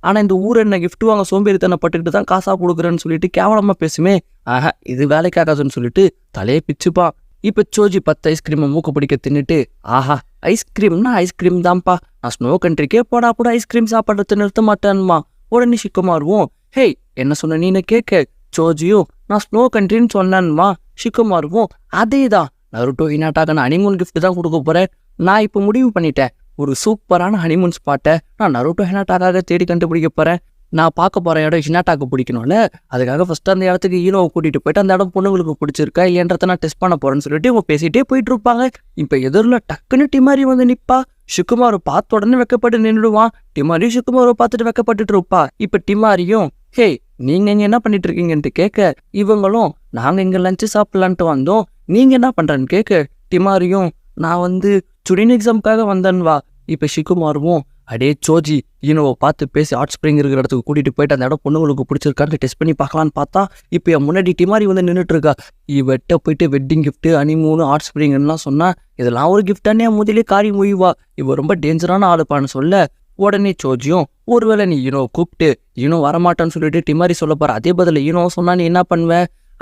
ஆனால் இந்த ஊர் என்ன கிஃப்ட் வாங்க சோம்பேறித்தனை பட்டுக்கிட்டு தான் காசாக கொடுக்குறேன்னு சொல்லிட்டு கேவலமாக பேசுமே, ஆஹா இது வேலைக்காகாதுன்னு சொல்லிட்டு தலையை பிச்சுப்பான். இப்போ சோஜி 10 ஐஸ்கிரீமை மூக்க பிடிக்க தின்னுட்டு ஆஹா ஐஸ்கிரீம்னா ஐஸ்கிரீம் தான்ப்பா, நான் ஸ்னோ கண்ட்ரிக்கே போடா கூட ஐஸ்கிரீம் சாப்பிட்றது நிறுத்த மாட்டேன்மா. உடனே ஷிக்குமாருவும் ஹேய் என்ன சொன்ன நீனு கேட்க சோஜியும் நான் ஸ்னோ கண்ட்ரின்னு சொன்னேன்மா. ஷிக்குமாருவும் அதே தான், நருட்டோ ஹினாட்டாக்கு நான் ஹனிமூன் கிஃப்ட் தான் கொடுக்க போகிறேன், நான் இப்போ முடிவு பண்ணிட்டேன், ஒரு சூப்பரான ஹனிமூன் ஸ்பாட்டை நான் நருட்டோ ஹினாட்டாக்காக தேடி கண்டுபிடிக்க போகிறேன். நான் பார்க்க போகிற இடம் ஹினாட்டாக்கு பிடிக்கணும்ல, அதுக்காக ஃபஸ்ட்டு அந்த இடத்துக்கு ஈனோவை கூட்டிகிட்டு போயிட்டு அந்த இடம் பொண்ணுங்களுக்கு பிடிச்சிருக்கா இல்லைன்றதை நான் டெஸ்ட் பண்ண போகிறேன்னு சொல்லிட்டு இவங்க பேசிகிட்டே போயிட்டு இருப்பாங்க. இப்போ எதிரில் டக்குன்னு டிமாரி வந்து நிற்பா. ஷிக்குமாரு பார்த்த உடனே வெக்கப்பட்டு நின்றுடுவான். டிமாரி ஷிக்குமாரை பார்த்துட்டு வெக்கப்பட்டுட்டு இருப்பா. இப்போ டிமாரியும் ஹே நீங்கள் இங்கே என்ன பண்ணிட்டு இருக்கீங்கன்ட்டு கேட்க இவங்களும் நாங்கள் இங்கே லஞ்சு சாப்பிட்லான்ட்டு வந்தோம், நீங்கள் என்ன பண்ணுறேன்னு கேட்க டிமாரியும் நான் வந்து சுடின் எக்ஸாமுக்காக வந்தேன்வா. இப்போ ஷிக்குமாருவும் அடே சோஜி ஈனோவை பார்த்து பேசி ஹாட் ஸ்ப்ரிங் இருக்கிற இடத்துக்கு கூட்டிகிட்டு போயிட்டு அந்த இடம் பொண்ணுங்களுக்கு பிடிச்சிருக்கான்னு டெஸ்ட் பண்ணி பார்க்கலான்னு பார்த்தா இப்போ என் முன்னாடி டிமாரி வந்து நின்றுட்டு இருக்கா. இவட்ட போயிட்டு வெட்டிங் கிஃப்ட்டு ஹனிமூனு ஹாட் ஸ்ப்ரிங்லாம் சொன்னால் இதெல்லாம் ஒரு கிஃப்டானே முதலே காரி முய்வா, இவ ரொம்ப டேஞ்சரான ஆளுப்பான்னு சொல்ல உடனே சோஜியும் ஒருவேளை நீ ஈனோ கூப்பிட்டு ஈனோ வரமாட்டான்னு சொல்லிட்டு டிமாரி சொல்ல போற, அதே பதில் ஈனோ சொன்னா நீ என்ன பண்ணுவ,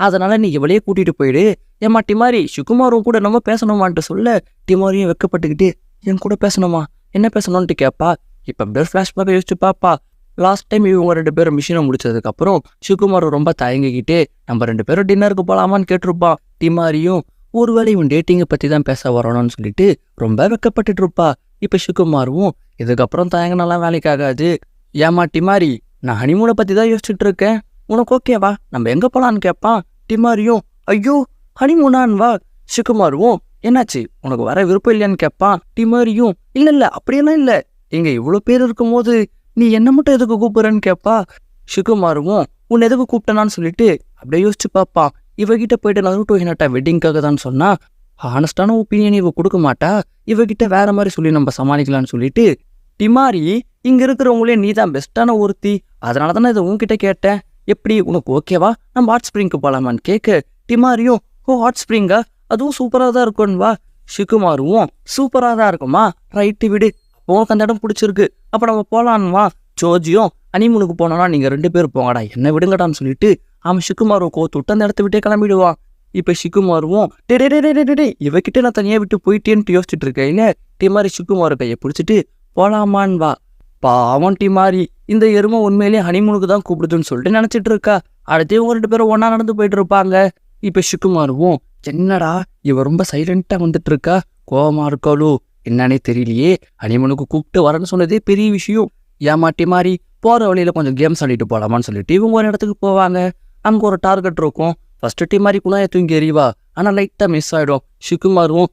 அதனால நீ இவளையே கூட்டிட்டு போயிடு. ஏமா டிமாரி ஷிக்குமாரும் கூட நம்ம பேசணுமான்ட்டு சொல்ல டிமாரியும் வெக்கப்பட்டுக்கிட்டு என் கூட பேசணுமா, என்ன பேசணும்ன்ட்டு கேட்பா. இப்போ அப்படியே ஃப்ளாஷ்பேக் யோசிச்சு பாப்பா. லாஸ்ட் டைம் இவங்க 2 பேரும் மிஷினை முடிச்சதுக்கப்புறம் ஷிக்குமாரும் ரொம்ப தயங்கிக்கிட்டே நம்ம 2 பேரும் டின்னருக்கு போகலாமான்னு கேட்டிருப்பா. டிமாரியும் ஒருவேளை இவன் டேட்டிங்கை பற்றி தான் பேச வரணும்னு சொல்லிட்டு ரொம்ப வெக்கப்பட்டுட்டு இருப்பா. இப்போ ஷிக்குமாரும் இதுக்கப்புறம் தயங்கினாலாம் வேலைக்காகாது, ஏமா டிமாரி நான் ஹனிமூனை பற்றி தான் யோசிச்சுட்டு இருக்கேன், உனக்கு ஓகேவா நம்ம எங்கே போகலான்னு கேட்பான். டிமாரியும் ஐயோ ஹனிமூனான் வா. ஷிக்குமாருவும் என்னாச்சு உனக்கு வர விருப்பம் இல்லையான்னு கேட்பான். டிமாரியும் இல்லை அப்படியெல்லாம் இல்லை, இங்கே இவ்வளோ பேர் இருக்கும்போது நீ என்ன மட்டும் எதுக்கு கூப்பிட்றேன்னு கேட்பா. ஷிக்குமாருவும் உன்னை எதுக்கு கூப்பிட்டனான்னு சொல்லிட்டு அப்படியே யோசிச்சு பார்ப்பான். இவகிட்ட போயிட்டு நருட்டோ ஹினாட்டா வெட்டிங்காக தான் சொன்னா ஹானஸ்டான ஒப்பீனியன் இவ கொடுக்க மாட்டா, இவகிட்ட வேற மாதிரி சொல்லி நம்ம சமாளிக்கலான்னு சொல்லிட்டு டிமாரி இங்கே இருக்கிறவங்களே நீ தான் பெஸ்ட்டான ஒருத்தி, அதனால தானே இதை உன்கிட்ட கேட்டேன், எப்படி உனக்கு ஓகேவா நம்ம ஹாட் ஸ்ப்ரிங்க்கு போகலாமான்னு கேட்க டிமாரியும் ஓ ஹாட் ஸ்ப்ரிங்கா அதுவும் சூப்பராக தான் இருக்கும்னு வா. ஷிகுமாருவும் சூப்பராக தான் இருக்குமா, ரைட்டு விடு, உனக்கு அந்த இடம் பிடிச்சிருக்கு, அப்போ நம்ம போகலான்வா. ஜோஜியும் ஹனிமூனுக்கு போனோம்னா நீங்கள் 2 பேர் போங்கடா, என்ன விடுங்கடான்னு சொல்லிட்டு அவன் ஷிகுமாரை கோத்து விட்டு அந்த இடத்த விட்டே கிளம்பிடுவான். இப்போ ஷிகுமாருவும் டே இவகிட்ட நான் தனியாக விட்டு போயிட்டேன்ட்டு யோசிச்சுட்டு இருக்கேன். டிமாரி ஷிகுமாரு கையை பிடிச்சிட்டு போலாமான் வா. பாவம் டிமாரி, இந்த எருமை உண்மையிலேயே ஹனிமூனுக்கு தான் கூப்பிடுதுன்னு சொல்லிட்டு நினச்சிட்டு இருக்கா. அடுத்து இவங்க 2 பேரும் ஒன்றா நடந்து போயிட்டு இருப்பாங்க. இப்போ ஷிகுமாருவும் என்னடா இவ ரொம்ப சைலண்டாக வந்துட்டு இருக்கா, கோவமா இருக்காளோ என்னன்னே தெரியலையே, ஹனிமூனுக்கு கூப்பிட்டு வரேன்னு சொன்னதே பெரிய விஷயம். ஏமா டிமாரி, போகிற வழியில் கொஞ்சம் கேம்ஸ் ஆடிட்டு போகலாமான்னு சொல்லிட்டு இவங்க ஒரு இடத்துக்கு போவாங்க. அங்கே ஒரு டார்கெட் இருக்கும். ஃபர்ஸ்ட் டிமாரி குணாயை தூங்கி எறிவா, ஆனால் லைட்டாக மிஸ் ஆகிடும். ஷிகுமாருவும்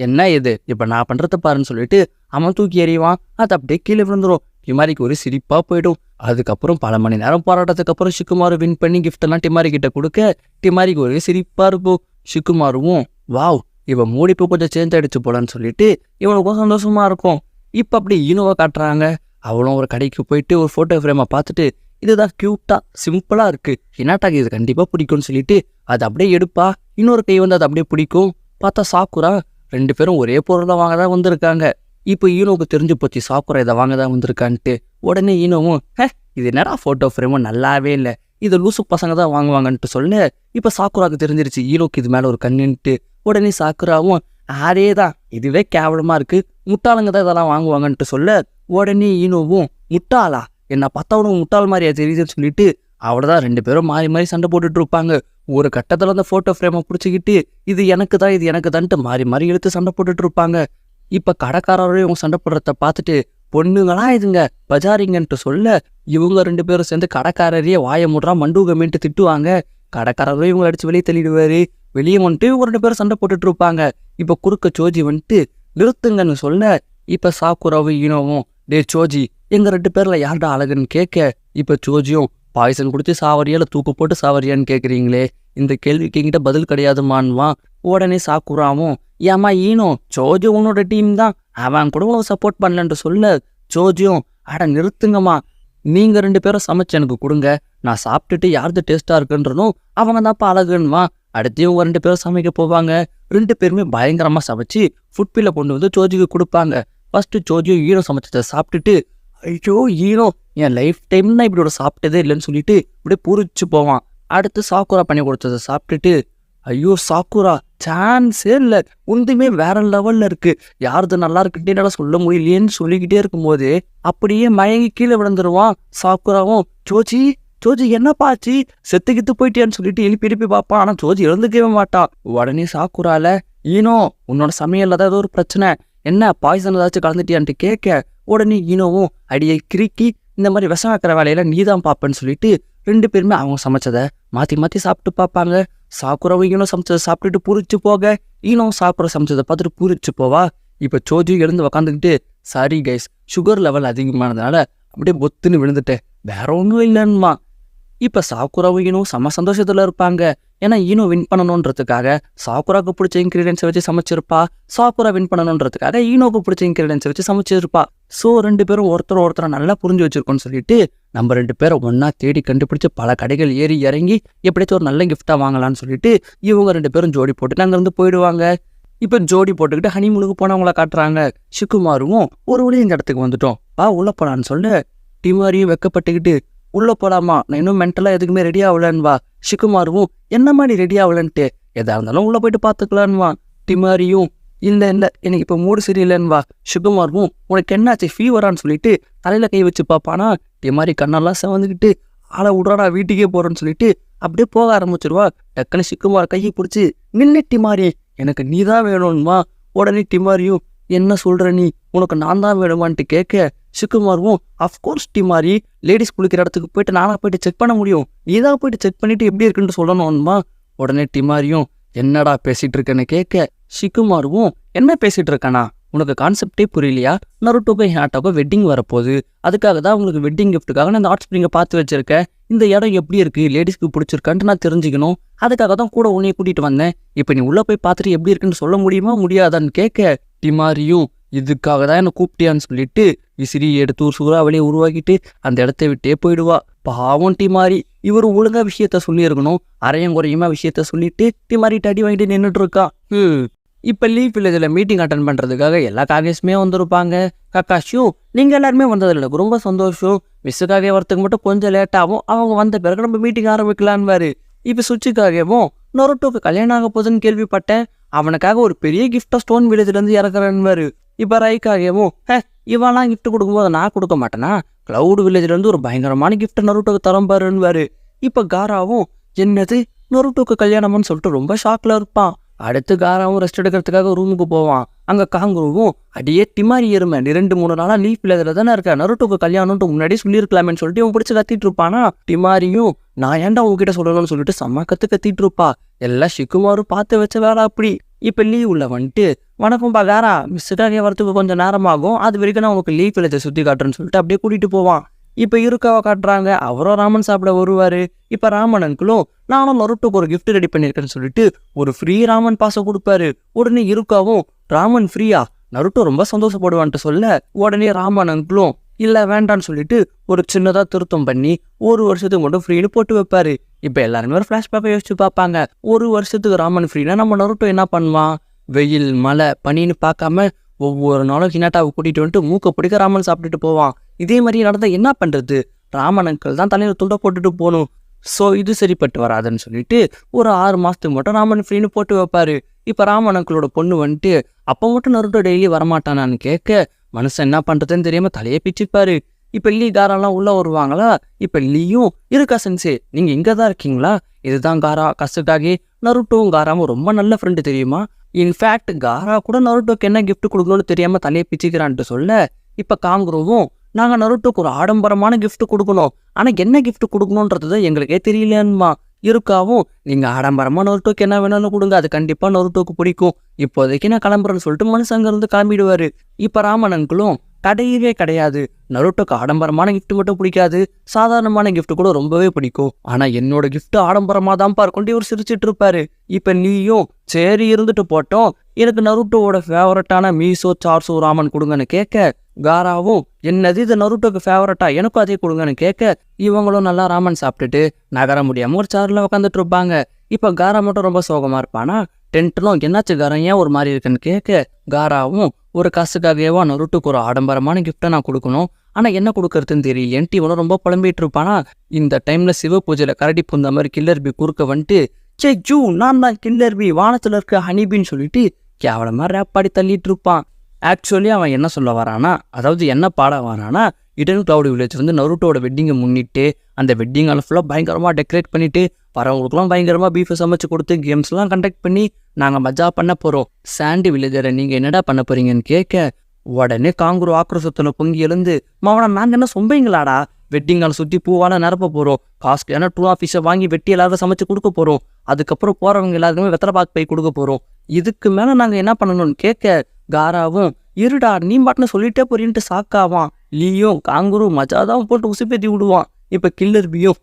என்ன இது இப்போ நான் பண்ணுறத பாருன்னு சொல்லிட்டு அவன் தூக்கி எறிவான். அது அப்படியே கீழே விழுந்துடும். டிமாரிக்கு ஒரு சிரிப்பாக போயிடும். அதுக்கப்புறம் பல மணி நேரம் போராட்டத்துக்கு அப்புறம் ஷிகுமாரு வின் பண்ணி கிஃப்டெல்லாம் டிமாரி கிட்ட கொடுக்க டிமாரிக்கு ஒரு சிரிப்பாக இருக்கும். ஷிகுமாருவும் வாவ் இவன் மூடிப்பு கொஞ்சம் சேஞ்ச் ஆகிடுச்சு போலன்னு சொல்லிட்டு இவனுக்கும் சந்தோஷமா இருக்கும். இப்போ அப்படி ஈனோவை காட்டுறாங்க. அவளும் ஒரு கடைக்கு போயிட்டு ஒரு ஃபோட்டோ ஃப்ரேமை பார்த்துட்டு இதுதான் க்யூட்டாக சிம்பிளாக இருக்குது, என்னட்டாக்கு இது கண்டிப்பாக பிடிக்கும்னு சொல்லிட்டு அதை அப்படியே எடுப்பா. இன்னொரு கை வந்து அது அப்படியே பிடிக்கும். பார்த்தா சாக்குரா 2 பேரும் ஒரே பொருளை வாங்க தான் வந்திருக்காங்க. இப்போ ஈனோவுக்கு தெரிஞ்சு போச்சு சாக்குரா இதை வாங்க தான் வந்திருக்கான்ட்டு. உடனே ஈனோவும் இது என்னடா ஃபோட்டோ ஃப்ரேமும் நல்லாவே இல்லை, இது லூசு பசங்க தான் வாங்குவாங்கன்ட்டு சொல்ல இப்போ சாக்குராவுக்கு தெரிஞ்சிருச்சு ஈனோக்கு இது மேலே ஒரு கண்ணுன்ட்டு. உடனே சாக்குராவும் அதே தான், இதுவே கேவலமாக இருக்குது, முட்டாளுங்க தான் இதெல்லாம் வாங்குவாங்கன்ட்டு சொல்ல உடனே ஈனோவும் முட்டாளா, என்ன பார்த்தா உனக்கு முட்டாள் மாதிரியா தெரியுதுன்னு சொல்லிட்டு அவ்வளோதான் 2 பேரும் மாறி மாறி சண்டை போட்டுட்டு இருப்பாங்க. ஒரு கட்டத்தில் அந்த ஃபோட்டோ ஃப்ரேமை பிடிச்சிக்கிட்டு இது எனக்கு தான் இது எனக்கு தான்ட்டு மாறி மாறி இழுத்து சண்டை போட்டுட்டு இருப்பாங்க. இப்போ கடைக்காரரையும் இவங்க சண்டை போடுறத பார்த்துட்டு பொண்ணுங்களா இதுங்க பஜாரிங்கன்ட்டு சொல்ல இவங்க 2 பேரும் சேர்ந்து கடைக்காரரையே வாய முடுறா மண்டூகமேன்ட்டு திட்டுவாங்க. கடைக்காரரையும் இவங்க அடிச்சு வெளியே தள்ளிடுவாரு. வெளியே வந்துட்டு இவங்க 2 பேரும் சண்டை போட்டுட்டு இருப்பாங்க. இப்போ குறுக்க சோஜி வந்துட்டு நிறுத்துங்கன்னு சொல்ல இப்போ சாக்குராவும் ஈனோவும் டே சோஜி எங்க 2 பேர்ல யார்டா அழகுன்னு கேட்க இப்போ சோஜியும் பாய்சன் குடிச்சு சாவரியா இல்லை தூக்கு போட்டு சாவரியான்னு கேட்குறீங்களே, இந்த கேள்விக்கு என்கிட்ட பதில் கிடையாதுமான்வான். உடனே சாக்குராவும் ஏமா ஈனோ சோஜி உன்னோட டீம் தான், அவன் கூட உனக்கு சப்போர்ட் பண்ணலன்ட்டு சொல்ல சோஜியும் அட நிறுத்துங்கம்மா, நீங்கள் 2 பேரும் சமைச்சு எனக்கு கொடுங்க, நான் சாப்பிட்டுட்டு யாருது டேஸ்ட்டாக இருக்குன்றதும் அவங்க தான்ப்பா அழகுன்னுவான். அடுத்து இவங்க 2 பேரும் சமைக்க போவாங்க. 2 பேருமே பயங்கரமாக சமைச்சு ஃபுட்பில்ல கொண்டு வந்து சோஜிக்கு கொடுப்பாங்க. ஃபர்ஸ்ட்டு சோஜியும் ஈனோ சமைச்சதை சாப்பிட்டுட்டு ஐயோ ஈனோ என் லைஃப் டைம் நான் இப்படி ஒரு சாப்பிட்டதே இல்லைன்னு சொல்லிட்டு இப்படியே பூரிச்சு போவான். அடுத்து சாக்குரா பண்ணி கொடுத்ததை சாப்பிட்டுட்டு ஐயோ சாக்குரா சான்ஸே இல்லை, ஒன்றுமே வேற லெவலில் இருக்கு, யாருது நல்லா இருக்குன்ட்டு என்னால் சொல்ல முடியலையேன்னு சொல்லிக்கிட்டே இருக்கும்போது அப்படியே மயங்கி கீழே விழுந்துருவான். சாக்குராவும் ஜோஜி ஜோஜி என்னப்பாச்சு செத்துக்கிட்டு போயிட்டியான்னு சொல்லிட்டு எழுப்பி பார்ப்பான். ஆனால் ஜோஜி எழுந்துக்கவே மாட்டான். உடனே சாக்குரால ஈனோ உன்னோட சமையல்ல தான் ஏதோ ஒரு பிரச்சனை, என்ன பாய்சன் ஏதாச்சும் கலந்துட்டியான்ட்டு கேட்க உடனே ஈனோவும் அடியை கிறுக்கி இந்த மாதிரி விஷம் வைக்கிற வேலையில நீ தான் பார்ப்பேன்னு சொல்லிட்டு 2 பேருமே அவங்க சமைச்சதை மாற்றி மாற்றி சாப்பிட்டு பார்ப்பாங்க. சாக்குராவும் ஈனோ சமைச்சதை சாப்பிட்டுட்டு பூரிச்சு போக ஈனோ சாக்குரா சமைச்சதை பார்த்துட்டு பூரிச்சு போவா. இப்போ சோஜி எழுந்து உக்காந்துக்கிட்டு சாரி கைஸ் சுகர் லெவல் அதிகமானதுனால அப்படியே பொத்துன்னு விழுந்துட்டேன், வேற ஒன்றும் இல்லைன்னுமா. இப்போ சாக்குராவும் ஈனோ செம்ம சந்தோஷத்தில் இருப்பாங்க. ஏன்னா ஈனோ வின் பண்ணணுன்றதுக்காக சாக்குராவுக்கு பிடிச்ச இன்க்ரீடியன்ஸை வச்சு சமைச்சிருப்பா, சாக்குரா வின் பண்ணணுன்றதுக்காக ஈனோக்கு பிடிச்ச இன்க்ரீடியன்ஸை வச்சு சமைச்சிருப்பா. ஸோ 2 பேரும் ஒருத்தரை நல்லா புரிஞ்சு வச்சிருக்கோன்னு சொல்லிட்டு நம்ம 2 பேரும் ஒன்றா தேடி கண்டுபிடிச்சி பல கடைகள் ஏறி இறங்கி எப்படியாச்சும் ஒரு நல்ல கிஃப்டாக வாங்கலான்னு சொல்லிட்டு இவங்க 2 பேரும் ஜோடி போட்டுட்டு அங்கேருந்து போயிடுவாங்க. இப்போ ஜோடி போட்டுக்கிட்டு ஹனிமூனுக்கு போனவங்கள காட்டுறாங்க. ஷிகுமாருவும் ஒரு வழி இந்த இடத்துக்கு வந்துட்டோம் உள்ள போலான்னு சொல்ல டிமாரியும் வெக்கப்பட்டுக்கிட்டு உள்ள போலாமா, நான் இன்னும் மென்டலாக எதுக்குமே ரெடி ஆகலன்வா. ஷிகுமாருவும் என்ன மாதிரி ரெடி ஆகலன்ட்டு எதா இருந்தாலும் உள்ள போயிட்டு பார்த்துக்கலான்வா. டிமாரியும் இல்லை எனக்கு இப்போ மூடு சரியில்லைன்வா. ஷிகுமாருவும் உனக்கு என்னாச்சு ஃபீவரான்னு சொல்லிட்டு தலையில் கை வச்சு பார்ப்பானா. டிமாரி கண்ணெல்லாம் செவந்துக்கிட்டு ஆளை விட்றாடா வீட்டுக்கே போகிறேன்னு சொல்லிட்டு அப்படியே போக ஆரம்பிச்சிருவா. டக்குன்னு ஷிகுமார் கையை பிடிச்சி நின்று டிமாரி எனக்கு நீ தான் வேணும்வா. உடனே டிமாரியும் என்ன சொல்கிற நீ, உனக்கு நான் தான் வேணுமான்ட்டு கேட்க ஷிகுமாருவும் அஃப்கோர்ஸ் டிமாரி, லேடிஸ் குளிக்கிற இடத்துக்கு போயிட்டு நானாக போயிட்டு செக் பண்ண முடியும், நீ தான் போயிட்டு செக் பண்ணிட்டு எப்படி இருக்குன்னு சொல்லணும்மா. உடனே டிமாரியும் என்னடா பேசிகிட்டு இருக்கேன்னு கேட்க ஷிகுமாருவும் என்ன பேசிகிட்டு இருக்கானா, உனக்கு கான்செப்டே புரியலையா, நருட்டோக்கும் ஹினாட்டாக்கும் வெட்டிங் வரப்போகுது, அதுக்காக தான் உங்களுக்கு வெட்டிங் கிஃப்ட்டுக்காக நான் இந்த ஹாட் ஸ்ப்ரிங்கை பார்த்து வச்சிருக்கேன், இந்த இடம் எப்படி இருக்குது லேடிஸ்க்கு பிடிச்சிருக்கான்ட்டு நான் தெரிஞ்சுக்கணும், அதுக்காக தான் கூட உன்னைய கூட்டிகிட்டு வந்தேன், இப்போ நீ உள்ளே போய் பார்த்துட்டு எப்படி இருக்குன்னு சொல்ல முடியுமா முடியாதான்னு கேட்க டிமாரியும் இதுக்காக தான் என்னை கூப்பிட்டியான்னு சொல்லிட்டு விசிறி எடுத்து ஒரு சூறாவளியை உருவாக்கிட்டு அந்த இடத்த விட்டே போயிடுவா. பாவம் டிமாரி, இவர் ஒழுங்கா விஷயத்த சொல்லியிருக்கணும், அரையும் குறையுமா விஷயத்த சொல்லிட்டு டிமாரிட்டு அடி வாங்கிட்டு நின்றுட்டு இருக்கா. இப்போ லீஃப் வில்லேஜில் மீட்டிங் அட்டன் பண்ணுறதுக்காக எல்லா காகேஸுமே வந்திருப்பாங்க. கக்காஷியும் நீங்கள் எல்லாருமே வந்ததில் எனக்கு ரொம்ப சந்தோஷம். மிஸ்ஸுக்காக வரத்துக்கு மட்டும் கொஞ்சம் லேட் ஆகும். அவங்க வந்த பிறகு நம்ம மீட்டிங் ஆரம்பிக்கலான்னு. இப்போ சுச்சிக்காகவும் நொருட்டோக்கு கல்யாணம் ஆக போகுதுன்னு கேள்விப்பட்டேன். அவனுக்காக ஒரு பெரிய கிஃப்டை ஸ்டோன் வில்லேஜ்லேருந்து இறக்குறேன்னு. இப்போ ரைக்காகவும் இவெல்லாம் கிஃப்ட் கொடுக்கும்போது நான் கொடுக்க மாட்டேனா, கிளவுட் வில்லேஜ்லேருந்து ஒரு பயங்கரமான கிஃப்ட்டை நொருட்டோக்கு தரம் பாருன்னு. இப்போ காராவும் என்னது நொருட்டோக்கு கல்யாணம்னு சொல்லிட்டு ரொம்ப ஷாக்கில் இருப்பான். அடுத்து காராவும் ரெஸ்ட் எடுக்கிறதுக்காக ரூமுக்கு போவான். அங்கே காங்குருவும் அடியே டிமாரி எருமை நீ 2-3 நாளாக லீஃப் வில்லேஜில் தானே இருக்க, நருட்டோக்கு கல்யாணம்ட்டு முன்னாடி சொல்லியிருக்கலாமேன்னு சொல்லிட்டு இவன் பிடிச்சி கத்திட்டு இருப்பானா. டிமாரியும் நான் ஏன்டா உங்ககிட்ட சொல்லணும்னு சொல்லிட்டு செம்ம கத்திட்டு இருப்பா. எல்லாம் ஷிக்குமாரும் பார்த்து வச்ச வேலை அப்படி. இப்போ லீவ் உள்ள வந்துட்டு வணக்கம்பா காரா, மிஸ்ஸுக்காக வரத்துக்கு கொஞ்சம் நேரமாகும், அது வரைக்கும் நான் உங்களுக்கு லீஃப் வில்லேஜை சுற்றி காட்டுறேன்னு சொல்லிட்டு அப்படியே கூட்டிகிட்டு போவான். இப்போ இருக்காவை காட்டுறாங்க. அவரும் ராமன் சாப்பிட வருவார். இப்போ ராமன் அங்கிளும் நானும் நருட்டோக்கு ஒரு கிஃப்ட் ரெடி பண்ணியிருக்கேன்னு சொல்லிட்டு ஒரு ஃப்ரீ ராமன் பாசை கொடுப்பாரு. உடனே இருக்காவும் ராமன் ஃப்ரீயா, நருட்டோ ரொம்ப சந்தோஷப்படுவான்ட்டு சொல்ல உடனே ராமன் அங்கிளும் இல்லை வேண்டான்னு சொல்லிட்டு ஒரு சின்னதாக திருத்தம் பண்ணி 1 வருஷத்துக்கு மட்டும் ஃப்ரீன்னு போட்டு வைப்பாரு. இப்போ எல்லாருமே ஒரு ஃப்ளாஷ்பேக்கை யோசிச்சு பார்ப்பாங்க. 1 வருஷத்துக்கு ராமன் ஃப்ரீனா நம்ம நருட்டோ என்ன பண்ணுவான்? வெயில் மழை பனின்னு பார்க்காம ஒவ்வொரு நாளும் ஹினாட்டாவை கூட்டிகிட்டு வந்துட்டு மூக்க பிடிக்க ராமன் சாப்பிட்டுட்டு போவான். இதே மாதிரி நடந்தால் என்ன பண்ணுறது? ராமன் அங்கிள் தான் தலையில் துண்டை போட்டுட்டு போகணும். ஸோ இது சரிப்பட்டு வராதுன்னு சொல்லிட்டு ஒரு 6 மாதத்துக்கு மட்டும் ராமன் ஃப்ரீன்னு போட்டு வைப்பாரு. இப்போ ராமன் அங்கிளோட பொண்ணு வந்துட்டு அப்போ மட்டும் நருட்டோ டெய்லி வரமாட்டானான்னு கேட்க மனுஷன் என்ன பண்ணுறதுன்னு தெரியாமல் தலையே பிச்சுப்பாரு. இப்போ லீ காரெல்லாம் உள்ளே வருவாங்களா. இப்போ லீயும் இருக்கா சென்சே நீங்கள் இங்கே தான் இருக்கீங்களா? இதுதான் காரா கசுக்காகி. நருட்டோவும் காராவும் ரொம்ப நல்ல ஃப்ரெண்டு தெரியுமா? இன்ஃபேக்ட் காரா கூட நருட்டோக்கு என்ன கிஃப்ட் கொடுக்கணும்னு தெரியாமல் தலையை பிச்சுக்கிறான்ட்டு சொல்ல இப்போ காங்குருவும் நாங்கள் நருட்டோக்கு ஒரு ஆடம்பரமான கிஃப்ட் கொடுக்கணும், ஆனால் என்ன கிஃப்ட் கொடுக்கணுன்றது தான் எங்களுக்கே தெரியலன்மா. இருக்காவும் நீங்கள் ஆடம்பரமாக நருட்டோக்கு என்ன வேணும்னு கொடுங்க, அது கண்டிப்பாக நருட்டோக்கு பிடிக்கும், இப்போதைக்கு நான் கிளம்புறேன்னு சொல்லிட்டு மனுஷங்க இருந்து கிளம்பிடுவார். இப்போ ராமன் அங்கிளும் கிடையவே கிடையாது, நருட்டோக்கு ஆடம்பரமான கிஃப்ட் மட்டும் பிடிக்காது, சாதாரணமான கிஃப்ட் கூட ரொம்பவே பிடிக்கும், ஆனால் என்னோட கிஃப்ட் ஆடம்பரமாக தான் பார்க்கொண்டு இவர் சிரிச்சிட்டு இருப்பாரு. இப்போ நீயும் சரி இருந்துட்டு போட்டோம், எனக்கு நருட்டோவோட ஃபேவரட்டான மீசோ சார்சோ ராமன் கொடுங்கன்னு கேட்க காராவும் என்னது இது நருட்டோக்கு ஃபேவரட்டா, எனக்கும் அதே கொடுங்கன்னு கேட்க இவங்களும் நல்லா ராமன் சாப்பிட்டுட்டு நகர முடியாமல் ஒரு சாரில் உட்காந்துட்டு இருப்பாங்க. இப்போ காரா மட்டும் ரொம்ப சோகமாக இருப்பானா. டென்ட்லும் என்னாச்சு காரம் ஏன் ஒரு மாதிரி இருக்குன்னு கேட்க காராவும் ஒரு காசுக்காகவா நருட்டோக்கு ஒரு ஆடம்பரமான கிஃப்ட்டை நான் கொடுக்கணும், ஆனால் என்ன கொடுக்கறதுன்னு தெரியலேன்ட்டு இவனும் ரொம்ப புலம்பிட்டு இருப்பானா. இந்த டைமில் சிவ பூஜையில் கரடி புந்த மாதிரி கில்லர் பி குறுக்க வந்துட்டு சே ஜூ நான் தான் கில்லர் பி வானத்தில் இருக்க ஹனிபின்னு சொல்லிட்டு கேவலமாக ரேப் பாடி தள்ளிட்டு இருப்பான். ஆக்சுவலி அவன் என்ன சொல்ல வரானா, அதாவது என்ன பாட வரானா, இடன் கிளவுட் வில்லேஜ் வந்து நருட்டோட வெட்டிங்கை முன்னிட்டு அந்த வெட்டிங்கால ஃபுல்லாக பயங்கரமாக டெக்கரேட் பண்ணிவிட்டு வரவங்களுக்குலாம் பயங்கரமாக பீஃபை சமைச்சு கொடுத்து கேம்ஸ்லாம் கண்டக்ட் பண்ணி நாங்கள் மஜா பண்ண போகிறோம். சாண்டி வில்லேஜரை நீங்கள் என்னடா பண்ண போகிறீங்கன்னு கேட்க உடனே காங்குரு ஆக்ரோஷத்தில் பொங்கி எழுந்து மாவனா நாங்கள் என்ன சொம்பைங்களாடா, வெட்டிங்கால சுற்றி பூவால நிரப்ப போகிறோம், காஸ்ட்லியான டூ ஆஃபீஸை வாங்கி வெட்டி எல்லாரும் சமைச்சு கொடுக்க போகிறோம், அதுக்கப்புறம் போகிறவங்க எல்லாருக்குமே வெத்தலை பாக்கு போய் கொடுக்க போகிறோம், இதுக்கு மேலே நாங்கள் என்ன பண்ணணும்னு கேட்க காராவும் இருடா நீ பாட்டுன்னு சொல்லிட்டே போறீன்ட்டு சாக்காவான். லீயும் காங்குரு மஜாதான் போட்டு உசுப்பேத்தி விடுவான். இப்போ கில்லர் பியும்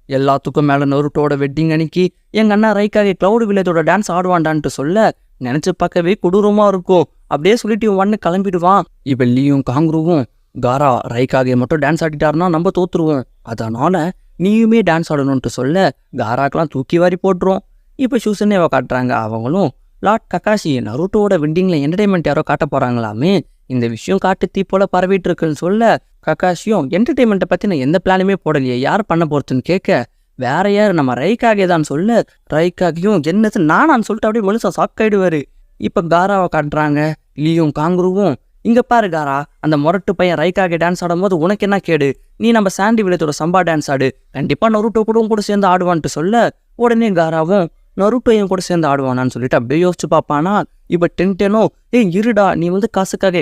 எல்லாத்துக்கும் மேலே நருட்டோட வெட்டிங் அன்னைக்கு எங்கள் அண்ணா ரைக்காக கிளவுட் வில்லேஜோட டான்ஸ் ஆடுவான்டான்ட்டு சொல்ல நினச்சி பார்க்கவே கொடூரமாக இருக்கும். அப்படியே சொல்லிட்டு இவன் கிளம்பிடுவான். இப்போ லீயும் காங்குருவும் காரா ரைக்காக மட்டும் டான்ஸ் ஆடிட்டாருன்னா நம்ம தோத்துருவோம், அதனால நீயுமே டான்ஸ் ஆடணும்ட்டு சொல்ல காராக்கெலாம் தூக்கி வாரி போட்டுரும். இப்போ சூசனேவை காட்டுறாங்க. அவங்களும் லார்ட் கக்காஷி நருட்டோட வெட்டிங்கில் என்டர்டைன்மெண்ட் யாரோ காட்ட போகிறாங்களாமே, இந்த விஷயம் காட்டு தீ போல பரவிட்டு இருக்குன்னு சொல்ல கக்காஷியும் என்டர்டைன்மெண்ட்டை பற்றி நான் எந்த பிளானுமே போடலையே, யார் பண்ண போகிறதுன்னு கேட்க வேற யார் நம்ம ரைக்காகே தான் சொல்ல ரைக்காகியும் என்னது நானான்னு சொல்லிட்டு அப்படியே மனுஷன் சாக்காயிடுவார். இப்போ காராவை காட்டுறாங்க. லீயும் காங்குருவும் இங்கே பாரு காரா, அந்த முரட்டு பையன் ரைக்காகே டான்ஸ் ஆடும்போது உனக்கு என்ன கேடு, நீ நம்ம சாண்டி வில்லேஜோட சம்பா டான்ஸ் ஆடு, கண்டிப்பாக நருட்டோ கூட சேர்ந்து ஆடுவான்ட்டு சொல்ல உடனே காராவும் நருட்டோ என் கூட சேர்ந்து ஆடுவானான்னு சொல்லிட்டு அப்படியே யோசிச்சு பார்ப்பானா. இப்போ டென்டேனோ இருடா நீ வந்து காசுக்காக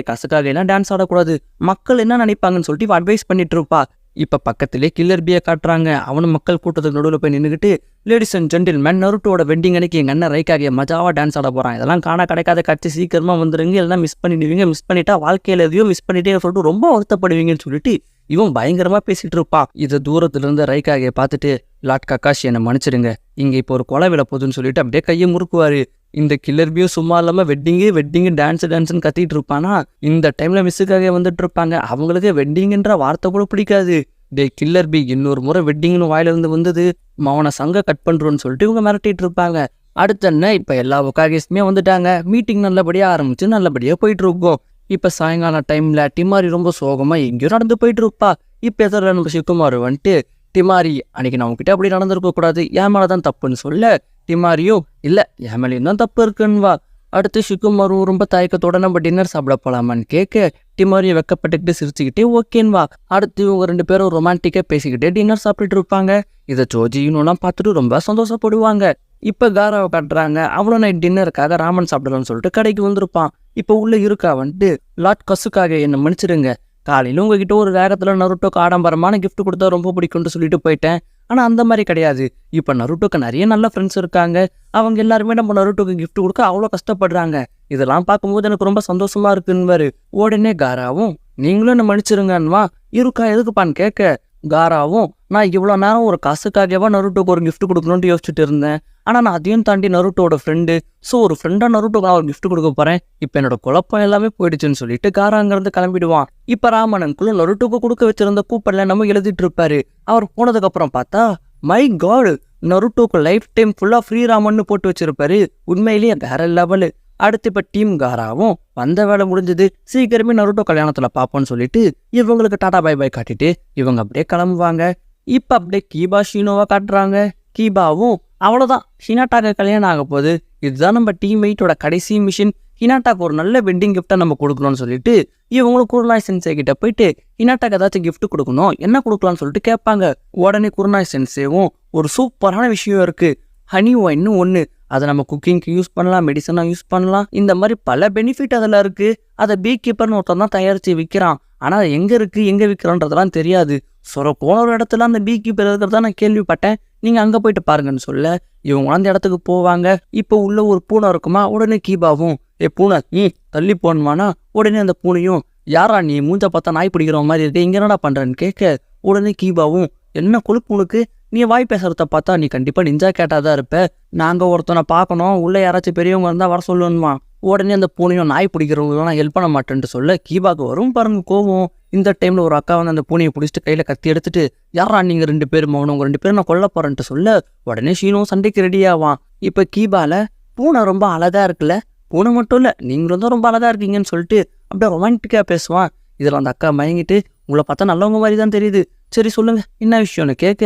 எல்லாம் டான்ஸ் ஆடக்கூடாது, மக்கள் என்ன நினைப்பாங்கன்னு சொல்லிட்டு இவன் அட்வைஸ் பண்ணிட்டு இருப்பா. இப்போ பக்கத்திலே கில்லர் பியை காட்டுறாங்க. அவனும் மக்கள் கூட்டத்துக்கு நடுவில் போய் நின்றுக்கிட்டு லேடிஸ் அண்ட் ஜென்டில்மேன் நருட்டோட வெட்டிங் அன்னைக்கு எங்கள் அண்ணன் ரைக்காக மஜாவாக டான்ஸ் ஆட போகிறான், இதெல்லாம் காண கிடைக்காத காட்சி, சீக்கிரமாக வந்துடுங்க, எல்லாம் மிஸ் பண்ணிடுவீங்க, மிஸ் பண்ணிட்டா வாழ்க்கையில் எதையோ மிஸ் பண்ணிட்டே சொல்லிட்டு ரொம்ப வருத்தப்படுவீங்கன்னு சொல்லிட்டு இவன் பயங்கரமாக பேசிகிட்டு இருப்பான். இதை தூரத்துலேருந்து ரைக்காக பார்த்துட்டு லார்ட் கக்காஷி என்னை மன்னிச்சிடுங்க, இங்கே இப்போ ஒரு கொலை விட போகுதுன்னு சொல்லிட்டு அப்படியே கையை முறுக்குவார். இந்த கில்லர் பியும் சும்மா இல்லாமல் வெட்டிங்கு டான்ஸுன்னு கத்திட்டு இருப்பானா. இந்த டைமில் மிஸ்ஸுக்காக வந்துட்டு இருப்பாங்க. அவங்களுக்கு வெட்டிங்குன்ற வார்த்தை கூட பிடிக்காது. டே கில்லர் பி இன்னொரு முறை வெட்டிங்னு வாயிலிருந்து வந்தது அவனை சங்க கட் பண்ணுறோன்னு சொல்லிட்டு இவங்க மிரட்டிட்டு இருப்பாங்க. அடுத்து என்ன, இப்போ எல்லா ஒக்காகேஸுமே வந்துட்டாங்க. மீட்டிங் நல்லபடியாக ஆரம்பிச்சு நல்லபடியாக போயிட்டு இருக்கோம். இப்போ சாயங்காலம் டைமில் டிமாரி ரொம்ப சோகமாக எங்கேயோ நடந்து போயிட்டு இருப்பா. இப்போ எதிர நம்ம சிக்குமார் வந்துட்டு, டிமாரி அன்னைக்கு நான் உங்ககிட்ட அப்படி நடந்திருக்க கூடாது, என் மேலே தான் தப்புன்னு சொல்ல, டிமாரியும் இல்லை என் மேலேயும் தான் தப்பு இருக்குன்னுவா. அடுத்து சிக்குமாரும் ரொம்ப தயக்கத்தோட நம்ம டின்னர் சாப்பிட போலாமான்னு கேட்க, டிமாரியும் வெக்கப்பட்டுக்கிட்டு சிரிச்சுக்கிட்டே ஓகேன்வா. அடுத்து இவங்க 2 பேரும் ரொமான்டிக்காக பேசிக்கிட்டே டின்னர் சாப்பிட்டுட்டு இருப்பாங்க. இதை ஜோஜினுலாம் பார்த்துட்டு ரொம்ப சந்தோஷப்படுவாங்க. இப்போ காராவை காட்டுறாங்க. அவளும் நைட் டின்னருக்காக ராமன் சாப்பிடலாம்னு சொல்லிட்டு கடைக்கு வந்திருப்பான். இப்போ உள்ள இருக்கா வந்துட்டு, லார்ட் கசுக்காக என்னை மன்னிச்சிடுங்க, காலையில் உங்ககிட்ட ஒரு வேகத்தில் நருட்டோக்கு ஆடம்பரமான கிஃப்ட் கொடுத்தா ரொம்ப பிடிக்கும்னு சொல்லிட்டு போயிட்டேன். ஆனால் அந்த மாதிரி கிடையாது. இப்போ நருட்டோக்கு நிறைய நல்ல ஃப்ரெண்ட்ஸ் இருக்காங்க. அவங்க எல்லாருமே நம்ம நருட்டோக்கு கிஃப்ட் கொடுக்க அவ்வளோ கஷ்டப்படுறாங்க. இதெல்லாம் பார்க்கும்போது எனக்கு ரொம்ப சந்தோஷமா இருக்குன்னு. உடனே காராவும் நீங்களும் என்ன மன்னிச்சிருங்கன்னுவா. இருக்கா எதுக்குப்பான்னு கேட்க, காராவும் நான் இவ்வளோ நேரம் ஒரு காசுக்காகவா நருட்டோக்கு ஒரு கிஃப்ட் கொடுக்கணும்னு யோசிச்சுட்டு இருந்தேன். ஆனால் நான் அதையும் தாண்டி நருட்டோட ஃப்ரெண்டு, ஸோ ஒரு ஃப்ரெண்டாக நருட்டோக்கு நான் ஒரு கிஃப்ட் கொடுக்க போகிறேன். இப்போ என்னோட குழப்பம் எல்லாமே போயிடுச்சுன்னு சொல்லிட்டு காரா அங்கேருந்து கிளம்பிடுவான். இப்போ ராமனனுக்குள்ள நருட்டோக்கு கொடுக்க வச்சிருந்த கூப்பன்ல நம்ம எழுதிட்டு இருப்பாரு. அவர் போனதுக்கப்புறம் பார்த்தா, மை காட், நருட்டோக்கு லைஃப் டைம் ஃபுல்லாக ஃப்ரீ ராமன்னு போட்டு வச்சிருப்பாரு. உண்மையிலேயே வேற லெவலு. அடுத்து இப்போ டீம் காராவும் வந்த வேலை முடிஞ்சது, சீக்கிரமே நருட்டோ கல்யாணத்தில் பார்ப்போன்னு சொல்லிட்டு இவங்களுக்கு டாடா பை பை காட்டிட்டு இவங்க அப்படியே கிளம்புவாங்க. இப்போ அப்படியே கீபா ஷீனோவா காட்டுறாங்க. கீபாவும் அவ்வளோதான், ஹினாட்டாக்கு கல்யாணம் ஆக போகுது, இதுதான் நம்ம டீம்மேட்டோட கடைசி மிஷின், ஹினாட்டாக்கு ஒரு நல்ல வெட்டிங் கிஃப்டை நம்ம கொடுக்கணும்னு சொல்லிட்டு இவங்களும் குருநாய் சென்சே கிட்ட போயிட்டு ஹினாட்டாக்கு ஏதாச்சும் கிஃப்ட் கொடுக்கணும், என்ன கொடுக்கலாம்னு சொல்லிட்டு கேட்பாங்க. உடனே குருநாய் சென்சேவும் ஒரு சூப்பரான விஷயம் இருக்கு, ஹனி ஒயின்னு ஒன்று, அதை நம்ம குக்கிங்க்கு யூஸ் பண்ணலாம், மெடிசனாக யூஸ் பண்ணலாம், இந்த மாதிரி பல பெனிஃபிட் அதில் இருக்குது. அதை பீ கீப்பர்னு ஒருத்தன் தான் தயாரித்து விற்கிறான். ஆனால் அது எங்கே இருக்குது எங்கே விற்கிறான்றதெல்லாம் தெரியாது. போன ஒரு இடத்துல அந்த பீ கீப்பர் இருக்கிறதா நான் கேள்விப்பட்டேன், நீங்கள் அங்கே போயிட்டு பாருங்கன்னு சொல்ல இவங்க அந்த இடத்துக்கு போவாங்க. இப்போ உள்ள ஒரு பூனை இருக்குமா. உடனே கீபாவும் பூனை தள்ளி போனவானா. உடனே அந்த பூனையும் யாரா நீ மூஞ்ச பார்த்தா நாய் பிடிக்கிற மாதிரி இருக்கு, இங்கே என்னடா பண்ணுறேன்னு கேட்க, உடனே கீபாவும் என்ன கொழுப்பு உனக்கு, நீ வாய் பேசுறத பார்த்தா நீ கண்டிப்பாக நிஞ்சா கேட்டாதான் இருப்ப, நாங்கள் ஒருத்தனை பார்க்கணும், உள்ள யாராச்சும் பெரியவங்க இருந்தால் வர சொல்லுவான். உடனே அந்த பூனையும் நாய் பிடிக்கிறவங்களும் நான் ஹெல்ப் பண்ண மாட்டேன்ட்டு சொல்ல கீபாக்கு வரும் பாருங்க கோவம். இந்த டைமில் ஒரு அக்கா வந்து அந்த பூனையை பிடிச்சிட்டு கையில் கத்தி எடுத்துட்டு, யாரா நீங்கள் 2 பேர் மௌனம், உங்கள் 2 பேரும் நான் கொல்ல போறேன்ட்டு சொல்ல உடனே ஷீனும் சண்டைக்கு ரெடியாவான். இப்போ கீபால பூனை ரொம்ப அழகா இருக்குல்ல, பூனை மட்டும் இல்லை நீங்களும் தான் ரொம்ப அழகா இருக்கீங்கன்னு சொல்லிட்டு அப்படியே ரொமான்டிக்காக பேசுவான். இதில் அந்த அக்கா மயங்கிட்டு, உங்களை பார்த்தா நல்லவங்க மாதிரி தான் தெரியுது, சரி சொல்லுங்க என்ன விஷயம்னு கேட்க,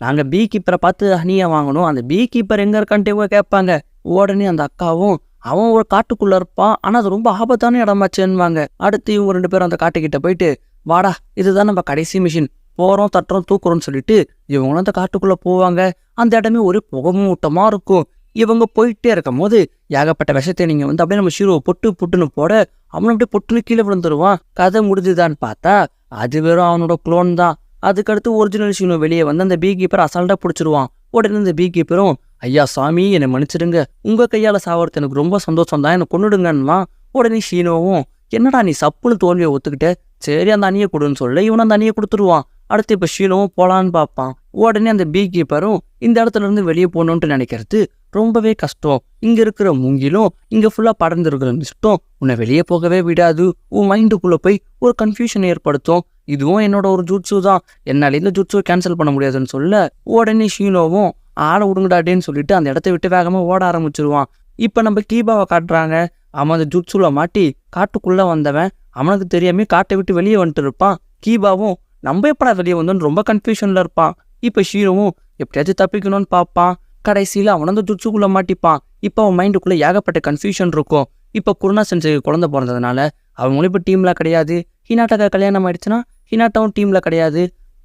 நாங்கள் பீ கீப்பரை பார்த்து ஹனியை வாங்கணும், அந்த பீ கீப்பர் எங்கே இருக்கான்ட்டே கேட்பாங்க. உடனே அந்த அக்காவும் அவன் ஒரு காட்டுக்குள்ளே இருப்பான், ஆனால் அது ரொம்ப ஆபத்தான இடமாச்சேன்னுவாங்க. அடுத்து இவங்க 2 பேரும் அந்த காட்டுக்கிட்ட போயிட்டு, வாடா இதுதான் நம்ம கடைசி மிஷின், போகிறோம் தட்டுறோம் தூக்குறோம்னு சொல்லிட்டு இவங்களும் அந்த காட்டுக்குள்ளே போவாங்க. அந்த இடமே ஒரு புகமூட்டமாக இருக்கும். இவங்க போயிட்டே இருக்கும் போது ஏகப்பட்ட விஷத்தை நீங்கள் வந்து அப்படியே நம்ம ஷீரோவை பொட்டுன்னு போட அவனும் அப்படியே பொட்டுன்னு கீழே விழுந்துருவான். கதை முடிஞ்சுதான்னு பார்த்தா அது வெறும் அவனோட குளோன் தான். அதுக்கடுத்து ஒரிஜினல் ஷீனோ வெளியே வந்து அந்த பீ கீப்பர் அசால்ட்டாக பிடிச்சிருவான். உடனே இந்த பீ கீப்பரும், ஐயா சாமி என்னை மன்னிச்சிடுங்க, உங்கள் கையால் சாவறது எனக்கு ரொம்ப சந்தோஷம் தான், என்னை கொண்டுடுங்கன்னுவா. உடனே ஷீனோவும் என்னடா நீ சப்புன்னு தோல்வியை ஒத்துக்கிட்ட, சரி அந்த அணியை கொடுன்னு சொல்ல இவன் அந்த அணியை கொடுத்துருவான். அடுத்து இப்போ ஷீனோவும் போகலான்னு பார்ப்பான். உடனே அந்த பீ கீப்பரும் இந்த இடத்துல இருந்து வெளியே போகணுன்ட்டு நினைக்கிறது ரொம்பவே கஷ்டம், இங்கே இருக்கிற மூங்கிலும் இங்கே ஃபுல்லாக படர்ந்துருக்கிற மிஸ்ட்டும் உன்னை வெளியே போகவே விடாது, உன் மைண்டுக்குள்ளே போய் ஒரு கன்ஃபியூஷன் ஏற்படுத்தும், இதுவும் என்னோட ஒரு ஜுட்ஸு தான், என்னால் இந்த ஜுட்ஸுவை கேன்சல் பண்ண முடியாதுன்னு சொல்ல உடனே ஷீனோவும் ஆளை விடுங்கடாட்டேன்னு சொல்லிட்டு அந்த இடத்த விட்டு வேகமாக ஓட ஆரம்பிச்சிருவான். இப்போ நம்ம கீபாவை காட்டுறாங்க. அவன் அந்த ஜுட்ஸுல மாட்டி காட்டுக்குள்ளே வந்தவன் அவனுக்கு தெரியாமே காட்டை விட்டு வெளியே வந்துட்டு இருப்பான். கீபாவும் நம்ம எப்படா வெளியே வந்தோன்னு ரொம்ப கன்ஃபியூஷனில் இருப்பான். இப்போ ஷீனோவும் எப்படியாச்சும் தப்பிக்கணும்னு பார்ப்பான். கடைசியில் அவன் அந்த ஜுட்ஸுக்குள்ளே மாட்டிப்பான். இப்போ அவன் மைண்டுக்குள்ளே ஏகப்பட்ட கன்ஃபியூஷன் இருக்கும். இப்போ குருணா சென்சேக்கு குழந்தை பிறந்ததுனால அவங்களும் இப்போ டீமில் கிடையாது. ஹினாட்டாக்கு கல்யாணம் ஆயிடுச்சுன்னா ஹினாட்டாவும் டீமில் கிடையாது.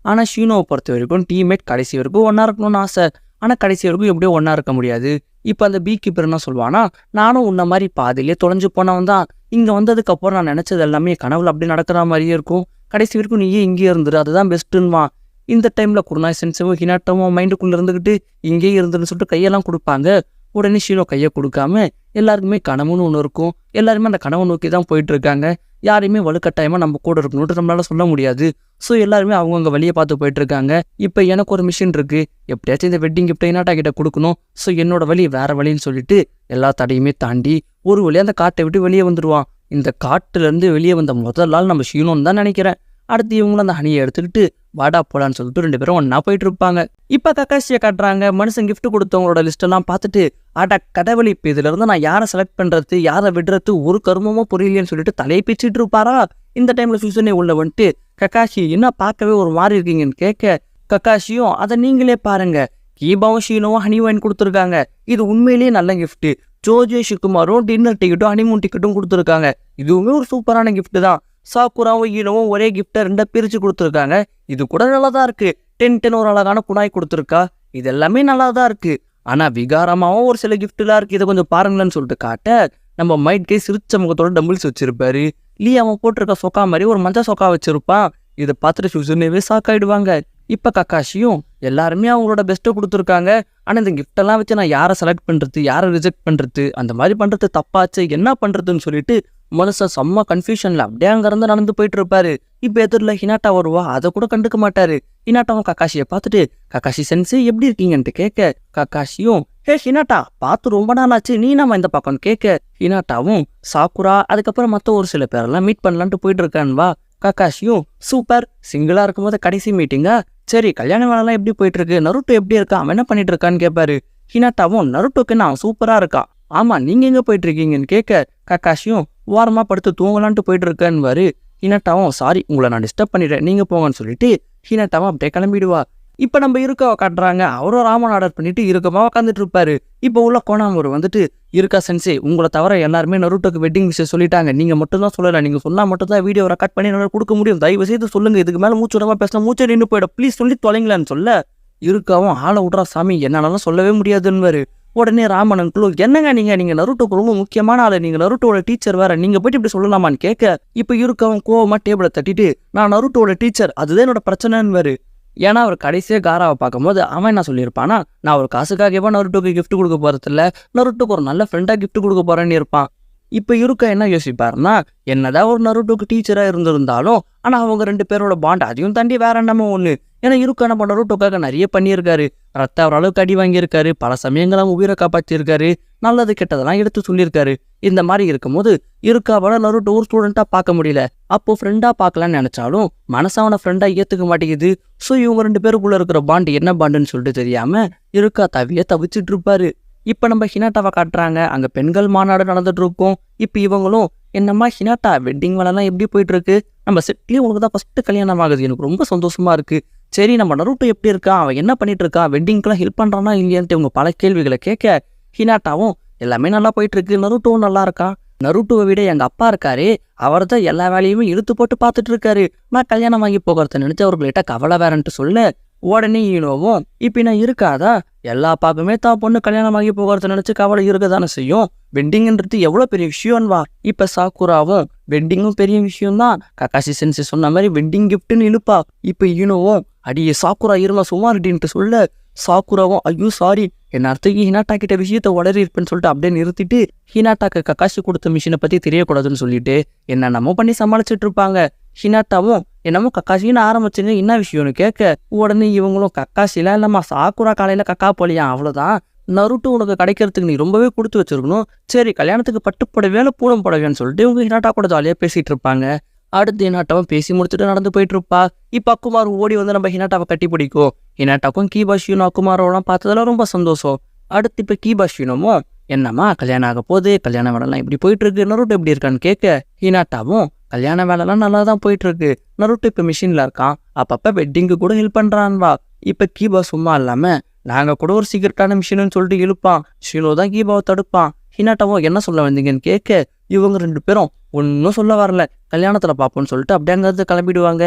ஆனால் ஷீனோவை பொறுத்த வரைக்கும் டீம்மேட் கடைசி வரைக்கும் ஒன்றா இருக்கணும்னு ஆசை. ஆனால் கடைசி வரைக்கும் எப்படியோ ஒன்றா இருக்க முடியாது. இப்போ அந்த பீ கீப்பர் என்ன சொல்லுவானா, நானும் உன்ன மாதிரி பாதிலே தொலைஞ்சு போனவன் தான், இங்கே வந்ததுக்கப்புறம் நான் நினச்சது எல்லாமே கனவுல அப்படி நடக்கிற மாதிரியே இருக்கும், கடைசி வரைக்கும் நீயே இங்கே இருந்துரு, அதுதான் பெஸ்ட்டுன்னுவான். இந்த டைமில் குருநாய் சென்சேவும் ஹினாட்டாவும் மைண்டுக்குள்ளே இருந்துக்கிட்டு இங்கேயே இருந்துன்னு சொல்லிட்டு கையெல்லாம் கொடுப்பாங்க. உடனே ஷீனோ கையை கொடுக்காம எல்லாருக்குமே கனவுன்னு ஒன்று இருக்கும், எல்லாருமே அந்த கனவை நோக்கி தான் போயிட்டு இருக்காங்க. யாரையுமே வலுக்கட்டாயமாக நம்ம கூட இருக்கணும்னு நம்மளால சொல்ல முடியாது. ஸோ எல்லாருமே அவங்கவுங்க வழியை பார்த்து போயிட்டு இருக்காங்க. இப்போ எனக்கு ஒரு மிஷின் இருக்கு, எப்படியாச்சும் இந்த வெட்டிங் கிஃப்ட் ஹினாட்டா கிட்ட கொடுக்கணும், ஸோ என்னோட வழி வேற வழின்னு சொல்லிட்டு எல்லா தடையுமே தாண்டி ஒரு வழியாக அந்த காட்டை விட்டு வெளியே வந்துடுவான். இந்த காட்டுலேருந்து வெளியே வந்த முதல் நாள் நம்ம ஷீனோன்னு தான் நினைக்கிறேன். அடுத்து இவங்களும் அந்த ஹனியை எடுத்துக்கிட்டு வாடா போலான்னு சொல்லிட்டு 2 பேரும் ஒன்னா போயிட்டு இருப்பாங்க. இப்ப கக்காஷியை காட்டுறாங்க. மனுஷன் கிஃப்ட் கொடுத்தவங்களோட லிஸ்ட் எல்லாம் பார்த்துட்டு அட கடவுளை, இப்ப இதுல இருந்து நான் யாரை செலக்ட் பண்றது யாரை விடுறது ஒரு கருமமோ புரியலையேன்னு சொல்லிட்டு தலையை பிச்சுட்டு இருப்பாரா. இந்த டைம்ல சுசுனே உள்ள வந்துட்டு கக்காஷி என்ன பார்க்கவே ஒரு மாதிரி இருக்கீங்கன்னு கேட்க, கக்காஷியும் அதை நீங்களே பாருங்க, கீபாவும் ஷீனோவும் ஹனி வைன் கொடுத்துருக்காங்க, இது உண்மையிலேயே நல்ல கிஃப்ட். ஜோஜோ ஷிகுமாரும் டின்னர் டிக்கெட்டும் ஹனிமூன் டிக்கெட்டும் கொடுத்துருக்காங்க, இதுவுமே ஒரு சூப்பரான கிஃப்ட் தான். சாக்குராவும் ஈனோவும் ஒரே கிஃப்ட்டை 2 பிரிச்சு கொடுத்துருக்காங்க, இது கூட நல்லா தான் இருக்கு. 10 ஒரு அழகான குணாய் கொடுத்துருக்கா, இது எல்லாமே நல்லா தான் இருக்கு. ஆனா விகாரமாவும் ஒரு சில கிஃப்ட்லாம் இருக்கு, இதை கொஞ்சம் பாருங்களேன்னு சொல்லிட்டு காட்ட, நம்ம மைட் கே சிரிச்ச முகத்தோட டம்பிள்ஸ் வச்சிருப்பாரு. லீ அவன் போட்டிருக்க சொக்கா மாதிரி ஒரு மஞ்சள் சொக்கா வச்சிருப்பான். இதை பார்த்துட்டு சுசுனேவே சாக்காயிடுவாங்க. இப்ப கக்காஷியும் எல்லாருமே அவங்களோட பெஸ்ட்டை கொடுத்துருக்காங்க, ஆனா இந்த கிஃப்ட் எல்லாம் வச்சு நான் யாரை செலக்ட் பண்றது யாரை ரிஜெக்ட் பண்றது அந்த மாதிரி பண்றது தப்பாச்சு, என்ன பண்றதுன்னு சொல்லிட்டு மனுஷன் செம்ம கன்ஃபியூஷன்ல அப்படியே அங்கிருந்து நடந்து போயிட்டு இருப்பாரு. இப்ப எதிரில் ஹினாட்டா வருவா, அதை கூட கண்டுக்க மாட்டாரு. ஹினாட்டாவும் கக்காஷியை பார்த்துட்டு கக்காஷி சென்சே எப்படி இருக்கீங்கன்ட்டு கேட்க, கக்காஷியும் ஹே ஹினாட்டா பார்த்து ரொம்ப நாள் ஆச்சு, நீ நம்ம இந்த பக்கம்னு கேட்க, ஹினாட்டாவும் சாக்குரா அதுக்கப்புறம் மற்ற ஒரு சில பேரெல்லாம் மீட் பண்ணலான்ட்டு போயிட்டு இருக்கான்வா. கக்காஷியும் சூப்பர், சிங்கிளா இருக்கும்போது கடைசி மீட்டிங்கா, சரி கல்யாண வேலைலாம் எப்படி போயிட்டு இருக்கு, நருட்டோ எப்படி இருக்கா, அவன் என்ன பண்ணிட்டு இருக்கான்னு கேட்பாரு. ஹினாட்டாவும் நருட்டோக்கு நான் சூப்பரா இருக்கா, ஆமா நீங்க எங்க போயிட்டு இருக்கீங்கன்னு கேட்க, கக்காஷியும் ஓரமா படுத்து தூங்கலான்ட்டு போயிட்டு இருக்கேன்னு. ஹினாட்டாவும் சாரி உங்களை நான் டிஸ்டர்ப் பண்ணிடுறேன் நீங்க போங்கன்னு சொல்லிட்டு ஹினாட்டாவும் அப்படியே கிளம்பிடுவா. இப்ப நம்ம இருக்காவை காட்டுறாங்க. அவரும் ராமன் ஆர்டர் பண்ணிட்டு இருக்கமா உட்காந்துட்டு இருப்பாரு. இப்போ உள்ள கோனாமூர் வந்துட்டு இருக்கா சென்சே, உங்களை தவிர எல்லாருமே நருட்டோக்கு வெட்டிங் விஷயம் சொல்லிட்டாங்க, நீங்க மட்டும் தான் சொல்லல, நீங்க சொன்னா மட்டும் தான் வீடியோ ரெக்கார்ட் பண்ணி என்னால கொடுக்க முடியும், தயவு செய்து சொல்லுங்க, இதுக்கு மேல மூச்சு விடாம பேசினா மூச்சை நின்று போயிடும், ப்ளீஸ் சொல்லி தொலைங்களான்னு சொல்ல, இருக்காவும் ஆளை விட்றா சாமி என்னாலும் சொல்லவே முடியாதுன்னு. உடனே ராமனுக்குள்ளும் என்னங்க நீங்க நருட்டோக்கு ரொம்ப முக்கியமான ஆளு, நீங்க நருட்டோட டீச்சர் வேற, நீங்க போயிட்டு இப்படி சொல்லலாமான்னு கேட்க, இப்ப இருக்கவும் கோவமா டேபிளை தட்டிட்டு நான் நருட்டோட டீச்சர் அதுதான் என்னோட பிரச்சனைன்னு. ஏன்னா அவர் கடைசியாக காராவை பார்க்கும்போது அவன் என்ன சொல்லியிருப்பானா, நான் ஒரு காசுக்காகவா நருட்டோக்கு கிஃப்ட் கொடுக்க போறது இல்லை, நருட்டோக்கு ஒரு நல்ல ஃப்ரெண்டாக கிஃப்ட் கொடுக்க போறேன்னு இருப்பான். இப்போ இருக்க என்ன யோசிப்பாருன்னா, என்னதான் ஒரு நருட்டோக்கு டீச்சராக இருந்திருந்தாலும் ஆனால் அவங்க 2 பேரோட பாண்ட் அதையும் தாண்டி வேற என்னமோ ஒன்று. ஏன்னா இருக்க நம்ம நருட்டோக்காக நிறைய பண்ணியிருக்காரு, ரத்த ஓரளவுக்கு அடி வாங்கியிருக்காரு, பல சமயங்களும் உயிரை காப்பாற்றியிருக்காரு, நல்லது கெட்டதெல்லாம் எடுத்து சொல்லியிருக்காரு. இந்த மாதிரி இருக்கும்போது இருக்காவல நருட்டோ ஒரு ஸ்டூடெண்ட்டாக பார்க்க முடியல, அப்போ ஃப்ரெண்டாக பார்க்கலான்னு நினைச்சாலும் மனசாவன ஃப்ரெண்டாக ஏற்றுக்க மாட்டேங்குது. ஸோ இவங்க 2 பேருக்குள்ள இருக்கிற பாண்டு என்ன பாண்டுன்னு சொல்லிட்டு தெரியாம இருக்கா தவிச்சிட்டு இருப்பாரு. இப்போ நம்ம ஹினாட்டாவை காட்டுறாங்க. அங்கே பெண்கள் மாநாடு நடந்துட்டு இருக்கும். இப்போ இவங்களும் என்னம்மா ஹினாட்டா வெட்டிங் வேலைலாம் எப்படி போயிட்டு இருக்கு, நம்ம செட்லேயே உனக்கு தான் ஃபர்ஸ்ட் கல்யாணம் ஆகுது, எனக்கு ரொம்ப சந்தோஷமா இருக்கு, சரி நம்ம நருட்டோ எப்படி இருக்கான், அவன் என்ன பண்ணிட்டு இருக்கான், வெட்டிங்க்கெல்லாம் ஹெல்ப் பண்றானா இல்லையான்ட்டு இவங்க பல கேள்விகளை கேட்க, ஹினாட்டாவும் எல்லாமே நல்லா போயிட்டு இருக்கு, நருட்டோவும் நல்லா இருக்கான், நருட்டோவை விட எங்க அப்பா இருக்காரு, அவர் தான் எல்லா வேலையுமே இழுத்து போட்டு பார்த்துட்டு இருக்காரு, நான் கல்யாணம் வாங்கி போகிறத நினைச்சு அவர்கிட்ட கவலை வேறன்ட்டு சொல்ல, உடனே ஈனோவும் இப்ப நான் இருக்காதா, எல்லா பாப்புமே தான் பொண்ணு கல்யாணமாகி போகிறத நினைச்சு கவலை இருக்கதானே செய்யும், வெட்டிங்ன்றது எவ்வளவு பெரிய விஷயம்வா. இப்ப சாக்குராவும் வெட்டிங்கும் பெரிய விஷயம் தான், கக்காஷி சென்சி சொன்ன மாதிரி வெட்டிங் கிஃப்ட்னு இழுப்பா. இப்ப ஈனோவும் அடியே சாக்குரா இருமா சுமாரிட்டின்ட்டு சொல்ல, சாக்குராவும் ஐயோ சாரி என் அர்த்தக்கு ஹினாட்டா கிட்ட விஷயத்த உடறி இருப்பேன்னு சொல்லிட்டு அப்படியே நிறுத்திட்டு ஹினாட்டாக்கு கக்காஷி கொடுத்த மிஷினை பத்தி தெரியக்கூடாதுன்னு சொல்லிட்டு என்னென்னமோ பண்ணி சமாளிச்சுட்டு இருப்பாங்க. ஹினாட்டாவும் என்னமோ கக்காஷின்னு ஆரம்பிச்சுங்க, என்ன விஷயம்னு கேட்க, உடனே இவங்களும் கக்காஷிலாம் இல்லம்மா சாக்குரா காலையில கக்கா போலியா, அவ்வளவுதான், நருட்டோ உனக்கு கிடைக்கிறதுக்கு நீ ரொம்பவே கொடுத்து வச்சிருக்கணும், சரி கல்யாணத்துக்கு பட்டு புடவையால பூனம் புடவையான்னு சொல்லிட்டு இவங்க ஹினாட்டா கூட ஜாலியா பேசிட்டு இருப்பாங்க. அடுத்து ஹினாட்டாவும் பேசி முடிச்சுட்டு நடந்து போயிட்டு இருப்பா. இப்ப அக்குமார் ஓடி வந்து நம்ம ஹினாட்டாவை கட்டி பிடிக்கும். ஹினாட்டாக்கும் கீபாஷியும் அக்குமாரோலாம் பார்த்ததுல ரொம்ப சந்தோஷம். அடுத்து இப்ப கீபாஷினமும் என்னம்மா கல்யாணம் ஆக போகுது, கல்யாண வேலைலாம் எப்படி போயிட்டு இருக்கு, நருட்டோ எப்படி இருக்கான்னு கேட்க, ஹினாட்டாவும் கல்யாண வேலைலாம் நல்லா தான் போயிட்டு இருக்கு, நருட்டோ இப்ப மிஷின்ல இருக்கான், அப்பப்ப வெட்டிங்கு கூட ஹெல்ப் பண்றான்வா. இப்ப கீபா சும்மா இல்லாம நாங்க கூட ஒரு சீக்கிரட்டான மிஷின்னு சொல்லிட்டு இழுப்பான், ஷீனோ தான் கீபாவை தடுப்பான். ஹினாட்டாவும் என்ன சொல்ல வந்தீங்கன்னு கேட்க, இவங்க 2 பேரும் ஒன்னும் சொல்ல வரல, கல்யாணத்துல பாப்போம்னு சொல்லிட்டு அப்படியே அங்கிருந்து கிளம்பிடுவாங்க.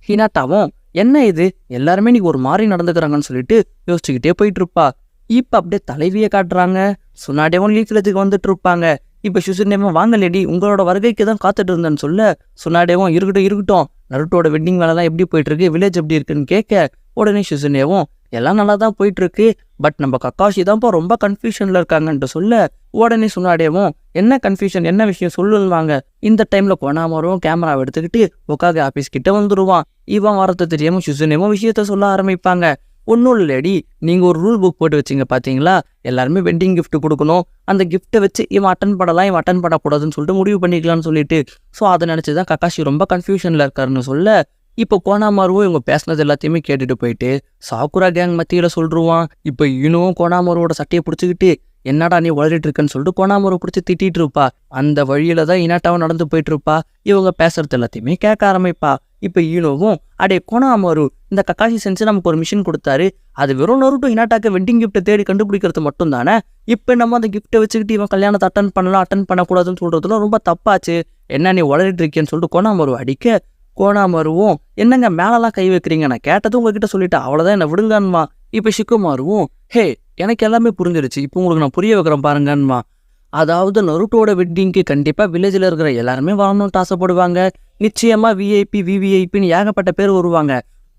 ஹினாட்டாவும் என்ன இது எல்லாருமே நீங்க ஒரு மாதிரி நடந்துக்கிறாங்கன்னு சொல்லிட்டு யோசிச்சுக்கிட்டே போயிட்டு இருப்பா. இப்ப அப்படியே தலைவியை காட்டுறாங்க. சுனாடேவும் லீஃப்லத்துக்கு வந்துட்டு இருப்பாங்க. இப்ப சுசுனேவும் வாங்க லேடி உங்களோட வருகைக்கு தான் காத்துட்டு இருந்தேன்னு சொல்ல, சுனாடேவும் இருக்கட்டும் நருட்டோட வெட்டிங் வேலைலாம் எப்படி போயிட்டு இருக்கு, வில்லேஜ் எப்படி இருக்குன்னு கேட்க, உடனே சுசுனேவும் எல்லாம் நல்லா தான் போயிட்டு இருக்கு, பட் நம்ம கக்காஷி தான்ப்பா ரொம்ப கன்ஃபியூஷன்ல இருக்காங்கன்ட்டு சொல்ல, உடனே சுனாடேவும் என்ன கன்ஃபியூஷன் என்ன விஷயம் சொல்லுவாங்க. இந்த டைம்ல கொனாமரும் கேமராவை எடுத்துக்கிட்டு உக்காக ஆபீஸ் கிட்ட வந்துருவான். இவன் வரத்தை தெரியாம சுசுனேவும் விஷயத்த சொல்ல ஆரம்பிப்பாங்க. ஒன்றும் இல்லடி, நீங்கள் ஒரு ரூல் புக் போட்டு வச்சிங்க பார்த்தீங்களா, எல்லாருமே வெட்டிங் கிஃப்ட் கொடுக்கணும், அந்த கிஃப்ட்டை வச்சு இவன் அட்டன் பண்ணலாம் இவன் அட்டன் பண்ணக்கூடாதுன்னு சொல்லிட்டு முடிவு பண்ணிக்கலாம்னு சொல்லிட்டு, ஸோ அதை நினச்சி தான் கக்காஷி ரொம்ப கன்ஃபியூஷனில் இருக்காருன்னு சொல்ல, இப்போ கோனாமாருவும் இவங்க பேசினது எல்லாத்தையுமே கேட்டுட்டு போயிட்டு சாக்குரா கேங் மத்தியில சொல்லிருவான். இப்போ இனுவும் கோனாமாரோட சட்டையை பிடிச்சிக்கிட்டு என்னடா நீ உளறிட்டு இருக்கன்னு சொல்லிட்டு கோனாமாரை பிடிச்சி திட்டிட்டு இருப்பா. அந்த வழியில தான் இனாட்டாவும் நடந்து போயிட்டு இருப்பா. இவங்க பேசுறது எல்லாத்தையுமே கேட்க ஆரம்பிப்பா. இப்போ ஈனோவும் அடே கோனாமாரு, இந்த கக்காஷி சென்ஸ் நமக்கு ஒரு மிஷின் கொடுத்தாரு, அது வெறும் நருட்டோ ஹினாட்டாக்கு வெட்டிங் கிஃப்ட்டை தேடி கண்டுபிடிக்கிறது மட்டும் தானே. இப்போ நம்ம அந்த கிஃப்ட்டை வச்சுக்கிட்டு இவன் கல்யாணத்தை அட்டன் பண்ணலாம் அட்டன் பண்ணக்கூடாதுன்னு சொல்றதுலாம் ரொம்ப தப்பாச்சு, என்ன நீ உளறிட்டு இருக்கேன்னு சொல்லிட்டு கோனாமாரு அடிக்க, கோனாமாருவும் என்னங்க மேலெல்லாம் கை வைக்கிறீங்க, நான் கேட்டதும் உங்ககிட்ட சொல்லிட்டேன், அவ்வளோதான் என்ன விடுங்கன்மா. இப்போ ஷிக்குமாருவும் ஹே எனக்கு எல்லாமே புரிஞ்சிருச்சு, இப்போ உங்களுக்கு நான் புரிய வைக்கிறேன் பாருங்கன்மா. அதாவது நருட்டோட வெட்டிங்க்கு கண்டிப்பாக வில்லேஜில் இருக்கிற எல்லாருமே வரணும்னு ஆசைப்படுவாங்க. நிச்சயமாக விஐபி விவிஐபின்னு ஏகப்பட்ட பேர் வருவாங்க.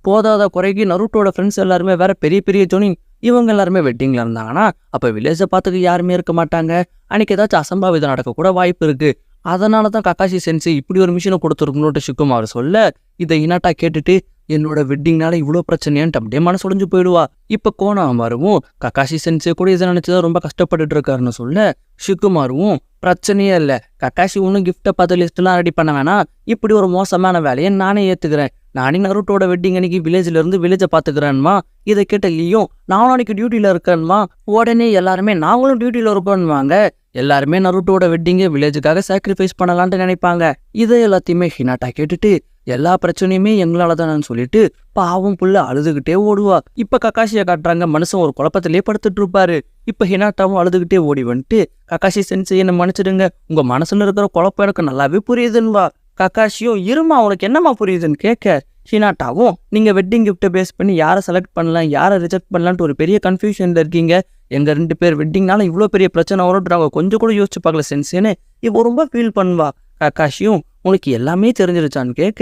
போதாத குறைக்கு நருட்டோட ஃப்ரெண்ட்ஸ் எல்லாருமே வேற பெரிய பெரிய ஜோனிங் இவங்க எல்லாருமே வெட்டிங்கில் இருந்தாங்கன்னா அப்போ வில்லேஜை பார்த்துக்க யாருமே இருக்க மாட்டாங்க. அன்னைக்கு ஏதாச்சும் அசம்பாவிதம் நடக்கக்கூட வாய்ப்பு இருக்கு. அதனால தான் கக்காஷி சென்ஸ் இப்படி ஒரு மிஷினை கொடுத்துருக்கணும்ட்டு ஷிக்குமார் சொல்ல, இதை இனாட்டா கேட்டுட்டு என்னோட வெட்டிங்னால இவ்வளோ பிரச்சனையான்ட்டு அப்படியே மனசு உடைஞ்சு போயிடுவா. இப்போ கோனாமாருவும் கக்காஷி சென்ஸே கூட இதை நினைச்சுதான் ரொம்ப கஷ்டப்பட்டுட்டு இருக்காருன்னு சொல்ல, ஷிக்குமாருவும் பிரச்சனையே இல்லை, கக்காஷி ஒன்றும் கிஃப்ட்டை பார்த்து லிஸ்ட்லாம் ரெடி பண்ண வேணாம், இப்படி ஒரு மோசமான வேலையை நானே ஏற்றுக்கிறேன், நானே நருட்டோட வெட்டிங் அன்னைக்கு வில்லேஜில் இருந்து வில்லேஜை பார்த்துக்கிறேன்மா. இதை கேட்ட லீயும் நானும் அன்னைக்கு டியூட்டியில் இருக்கேன்மா. உடனே எல்லாருமே நாங்களும் டியூட்டியில் இருக்கோன்னுவாங்க. எல்லாருமே நருட்டோட வெட்டிங்கை வில்லேஜுக்காக சாக்ரிஃபைஸ் பண்ணலான்ட்டு நினைப்பாங்க. இதை எல்லாத்தையுமே ஹினாட்டா கேட்டுட்டு எல்லா பிரச்சனையுமே எங்களால தானு சொல்லிட்டு பாவம் புள்ள அழுதுகிட்டே ஓடுவா. இப்ப கக்காஷியை காட்டுறாங்க, மனுஷன் ஒரு குழப்பத்திலே படுத்துட்டு இருப்பாரு. இப்ப ஹினாட்டாவும் அழுதுகிட்டே ஓடி வந்துட்டு கக்காஷி சென்சை என்ன மன்னிச்சிடுங்க, உங்க மனசுல இருக்கிற குழப்பம் எனக்கு நல்லாவே புரியுதுன்னுவா. கக்காஷியும் இருமா உனக்கு என்னமா புரியுதுன்னு கேட்க, ஹினாட்டாவும் நீங்க வெட்டிங் கிஃப்ட்டை பேஸ் பண்ணி யாரை செலக்ட் பண்ணலாம் யாரை ரிஜெக்ட் பண்ணலான்ட்டு ஒரு பெரிய கன்ஃபியூஷன்ல இருக்கீங்க, எங்க 2 பேர் வெட்டிங்னால இவ்வளோ பெரிய பிரச்சனை வரும்ன்றாங்க, கொஞ்சம் கூட யோசிச்சு பார்க்கல சென்சேன்னு இப்போ ரொம்ப ஃபீல் பண்ணுவா. கக்காஷியும் உனக்கு எல்லாமே தெரிஞ்சிருச்சான்னு கேட்க,